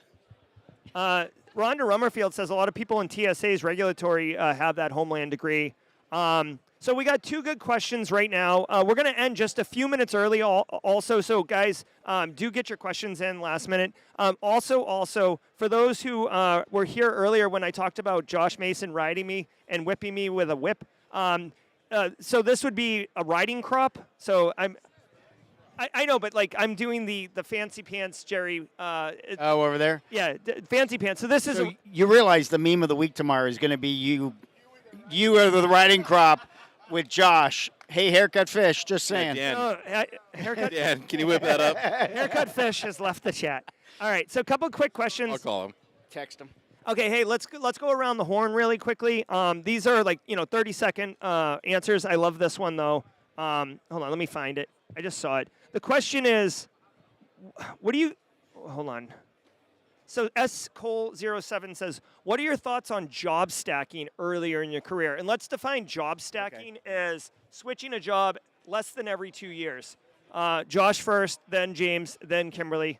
Rhonda Rummerfield says a lot of people in TSA's regulatory have that Homeland degree. So we got 2 good questions right now. We're going to end just a few minutes early also. So, guys, do get your questions in last minute. Also, for those who were here earlier when I talked about Josh Mason riding me and whipping me with a whip, so this would be a riding crop. So I know, but, like, I'm doing the fancy pants, Jerry. Over there? Yeah, fancy pants. So this is... you realize the meme of the week tomorrow is going to be you are the riding crop with Josh. Hey, haircut fish, just saying. Haircut. Dan, can you whip that up? Haircut fish has left the chat. All right, so a couple of quick questions. I'll call him. Text him. Okay, hey, let's go around the horn really quickly. These are, like, 30-second answers. I love this one, though. Hold on, let me find it. I just saw it. The question is, what do you... Hold on. So SCole07 says, what are your thoughts on job stacking earlier in your career? And let's define job stacking as switching a job less than every 2 years. Josh first, then James, then Kimberly.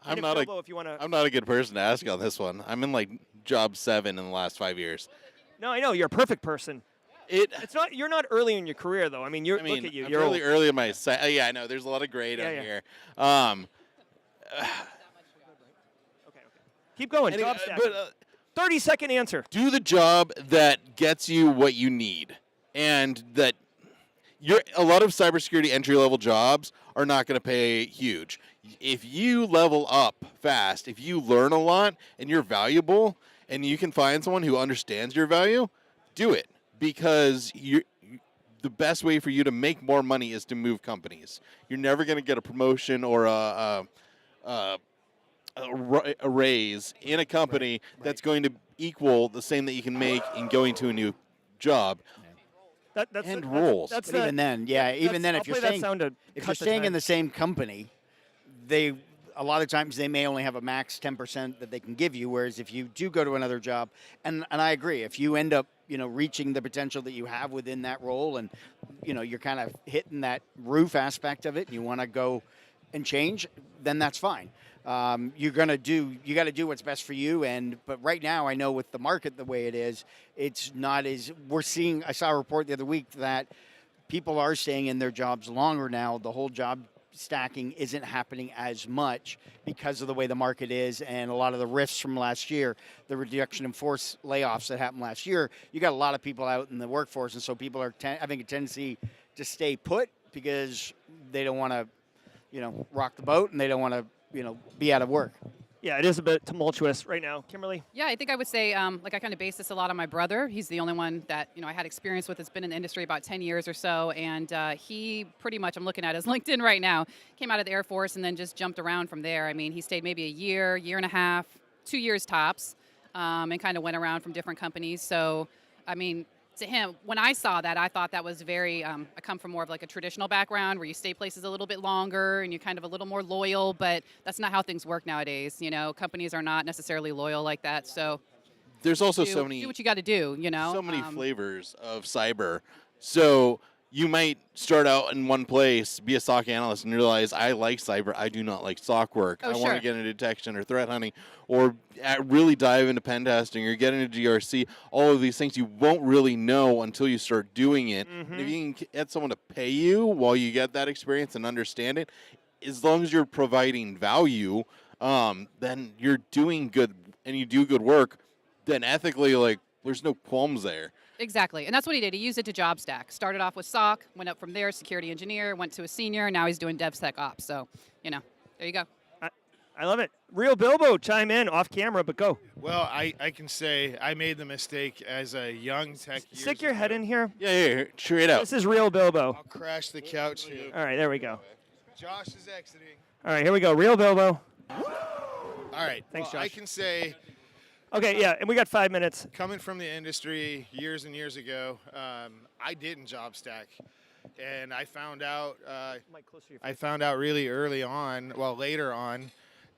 I'm not a good person to ask on this one. I'm in, like, job 7 in the last 5 years. No, I know. You're a perfect person. It's not. You're not early in your career, though. Look at you. I'm You're really early in my... yeah, I know. There's a lot of gray down here. Keep going. Job stacking. 30-second answer. Do the job that gets you what you need. And that a lot of cybersecurity entry-level jobs are not going to pay huge. If you level up fast, if you learn a lot and you're valuable and you can find someone who understands your value, do it. Because the best way for you to make more money is to move companies. You're never going to get a promotion or a raise in a company that's going to equal the same that you can make in going to a new job. That's and rules. That's But even then, if you're staying in the same company, a lot of times they may only have a max 10% that they can give you. Whereas if you do go to another job, and I agree, if you end up reaching the potential that you have within that role, and you're kind of hitting that roof aspect of it, and you want to go and change, then that's fine. You got to do what's best for you. But right now, I know with the market the way it is, it's not as I saw a report the other week that people are staying in their jobs longer now. The whole job stacking isn't happening as much because of the way the market is, and a lot of the rifts from last year, the reduction in force layoffs that happened last year. You got a lot of people out in the workforce, and so people are having a tendency to stay put because they don't want to, rock the boat, and they don't want to, be out of work. Yeah, it is a bit tumultuous right now. Kimberly? Yeah, I think I would say, I kind of base this a lot on my brother. He's the only one that, I had experience with. Has been in the industry about 10 years or so. And he pretty much, I'm looking at his LinkedIn right now, came out of the Air Force and then just jumped around from there. I mean, he stayed maybe a year and a half, 2 years tops, and kind of went around from different companies. So, I mean, to him, when I saw that, I thought that was very, I come from more of like a traditional background where you stay places a little bit longer and you're kind of a little more loyal, but that's not how things work nowadays. Companies are not necessarily loyal like that. So there's also do what you got to do, So many flavors of cyber. So you might start out in one place, be a SOC analyst, and realize, I like cyber, I do not like SOC work. I want to get into detection or threat hunting, or really dive into pen testing or get into GRC. All of these things you won't really know until you start doing it. Mm-hmm. And if you can get someone to pay you while you get that experience and understand it, as long as you're providing value, then you're doing good and you do good work, then ethically, there's no qualms there. Exactly, and that's what he did. He used it to job stack. Started off with SOC, went up from there, security engineer, went to a senior, now he's doing DevSecOps. So, there you go. I love it. Real Bilbo, chime in off camera, but go. Well, I can say I made the mistake as a young tech. Stick your head in here. Yeah, straight out. This is Real Bilbo. I'll crash the couch here. All right, there we go. Josh is exiting. All right, here we go. Real Bilbo. All right. Thanks, Josh. I can say. Okay, yeah, and we got 5 minutes. Coming from the industry years and years ago, I didn't job stack, and I found out. I found out really early on, later on,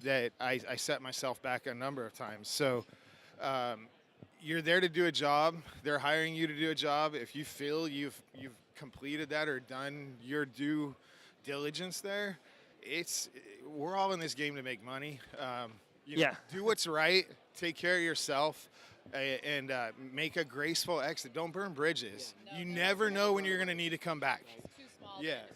that I set myself back a number of times. So, you're there to do a job. They're hiring you to do a job. If you feel you've completed that or done your due diligence there, we're all in this game to make money. Do what's right. Take care of yourself, and make a graceful exit. Don't burn bridges. You never know when you're going to need to come back.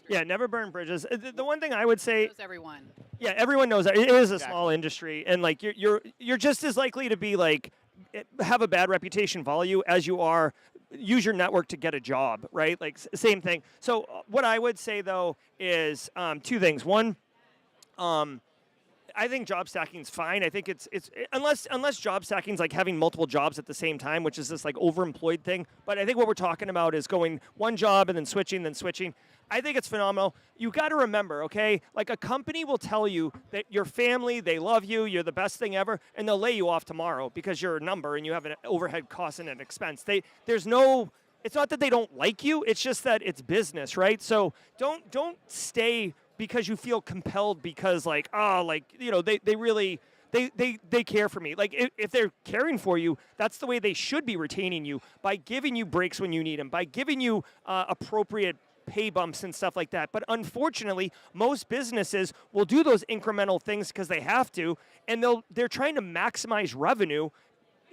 Yeah, never burn bridges. The one thing I would say, Knows everyone. Yeah, everyone knows that it is a small industry, and you're just as likely to be have a bad reputation value as you are use your network to get a job, right? Same thing. So what I would say though is two things. One, I think job stacking is fine. I think it's unless job stacking is having multiple jobs at the same time, which is this overemployed thing. But I think what we're talking about is going one job and then switching. I think it's phenomenal. You got to remember, okay, a company will tell you that your family, they love you, you're the best thing ever, and they'll lay you off tomorrow because you're a number and you have an overhead cost and an expense. It's not that they don't like you, it's just that it's business, right? So don't stay because you feel compelled because they really they care for me. If they're caring for you, that's the way they should be retaining you, by giving you breaks when you need them, by giving you appropriate pay bumps and stuff like that. But unfortunately, most businesses will do those incremental things because they have to, and they're trying to maximize revenue.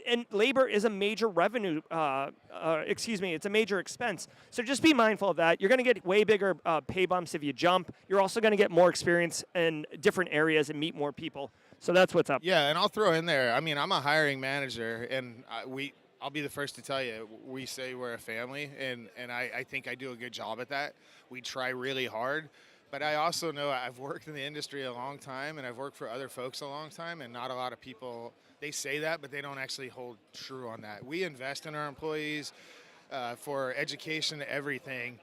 And labor is a major revenue, it's a major expense. So just be mindful of that. You're going to get way bigger pay bumps if you jump. You're also going to get more experience in different areas and meet more people. So that's what's up. Yeah, and I'll throw in there, I'm a hiring manager, and I'll be the first to tell you, we say we're a family, and I think I do a good job at that. We try really hard. But I also know I've worked in the industry a long time, and I've worked for other folks a long time, and not a lot of people, they say that, but they don't actually hold true on that. We invest in our employees. for education, everything.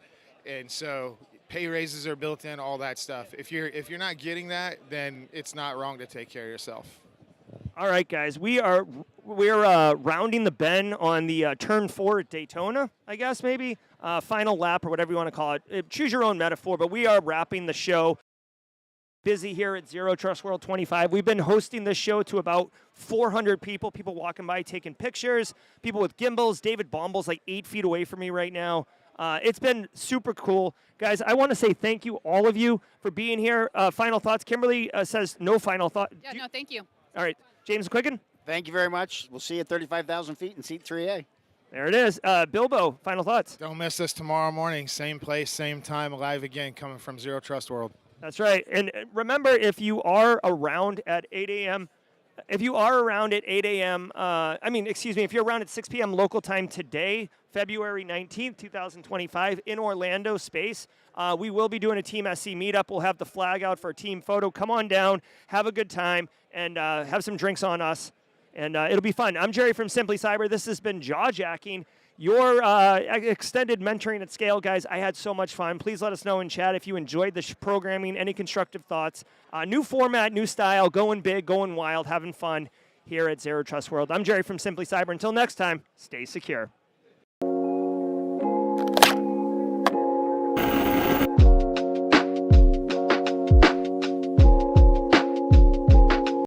And so pay raises are built in, all that stuff. If you're not getting that, then it's not wrong to take care of yourself. All right, guys, we're rounding the bend on the turn 4 at Daytona, I guess, maybe. Final lap or whatever you want to call it. Choose your own metaphor, but we are wrapping the show. Busy here at Zero Trust World 25. We've been hosting this show to about 400 people walking by taking pictures, people with gimbals. David Bomble's like 8 feet away from me right now. It's been super cool. Guys, I want to say thank you, all of you, for being here. Final thoughts? Kimberly says no final thought. Yeah, no, thank you. All right. James Quicken? Thank you very much. We'll see you at 35,000 feet in seat 3A. There it is. Bilbo, final thoughts? Don't miss us tomorrow morning. Same place, same time, live again, coming from Zero Trust World. That's right. And remember, if you are around at 8 a.m., if you're around at 6 p.m. local time today, February 19th, 2025, in Orlando space, we will be doing a Team SC meetup. We'll have the flag out for a team photo. Come on down, have a good time, and have some drinks on us. And it'll be fun. I'm Jerry from Simply Cyber. This has been Jawjacking, your extended mentoring at scale. Guys, I had so much fun. Please let us know in chat if you enjoyed the programming, any constructive thoughts. New format, new style, going big, going wild, having fun here at Zero Trust World. I'm Jerry from Simply Cyber. Until next time, stay secure.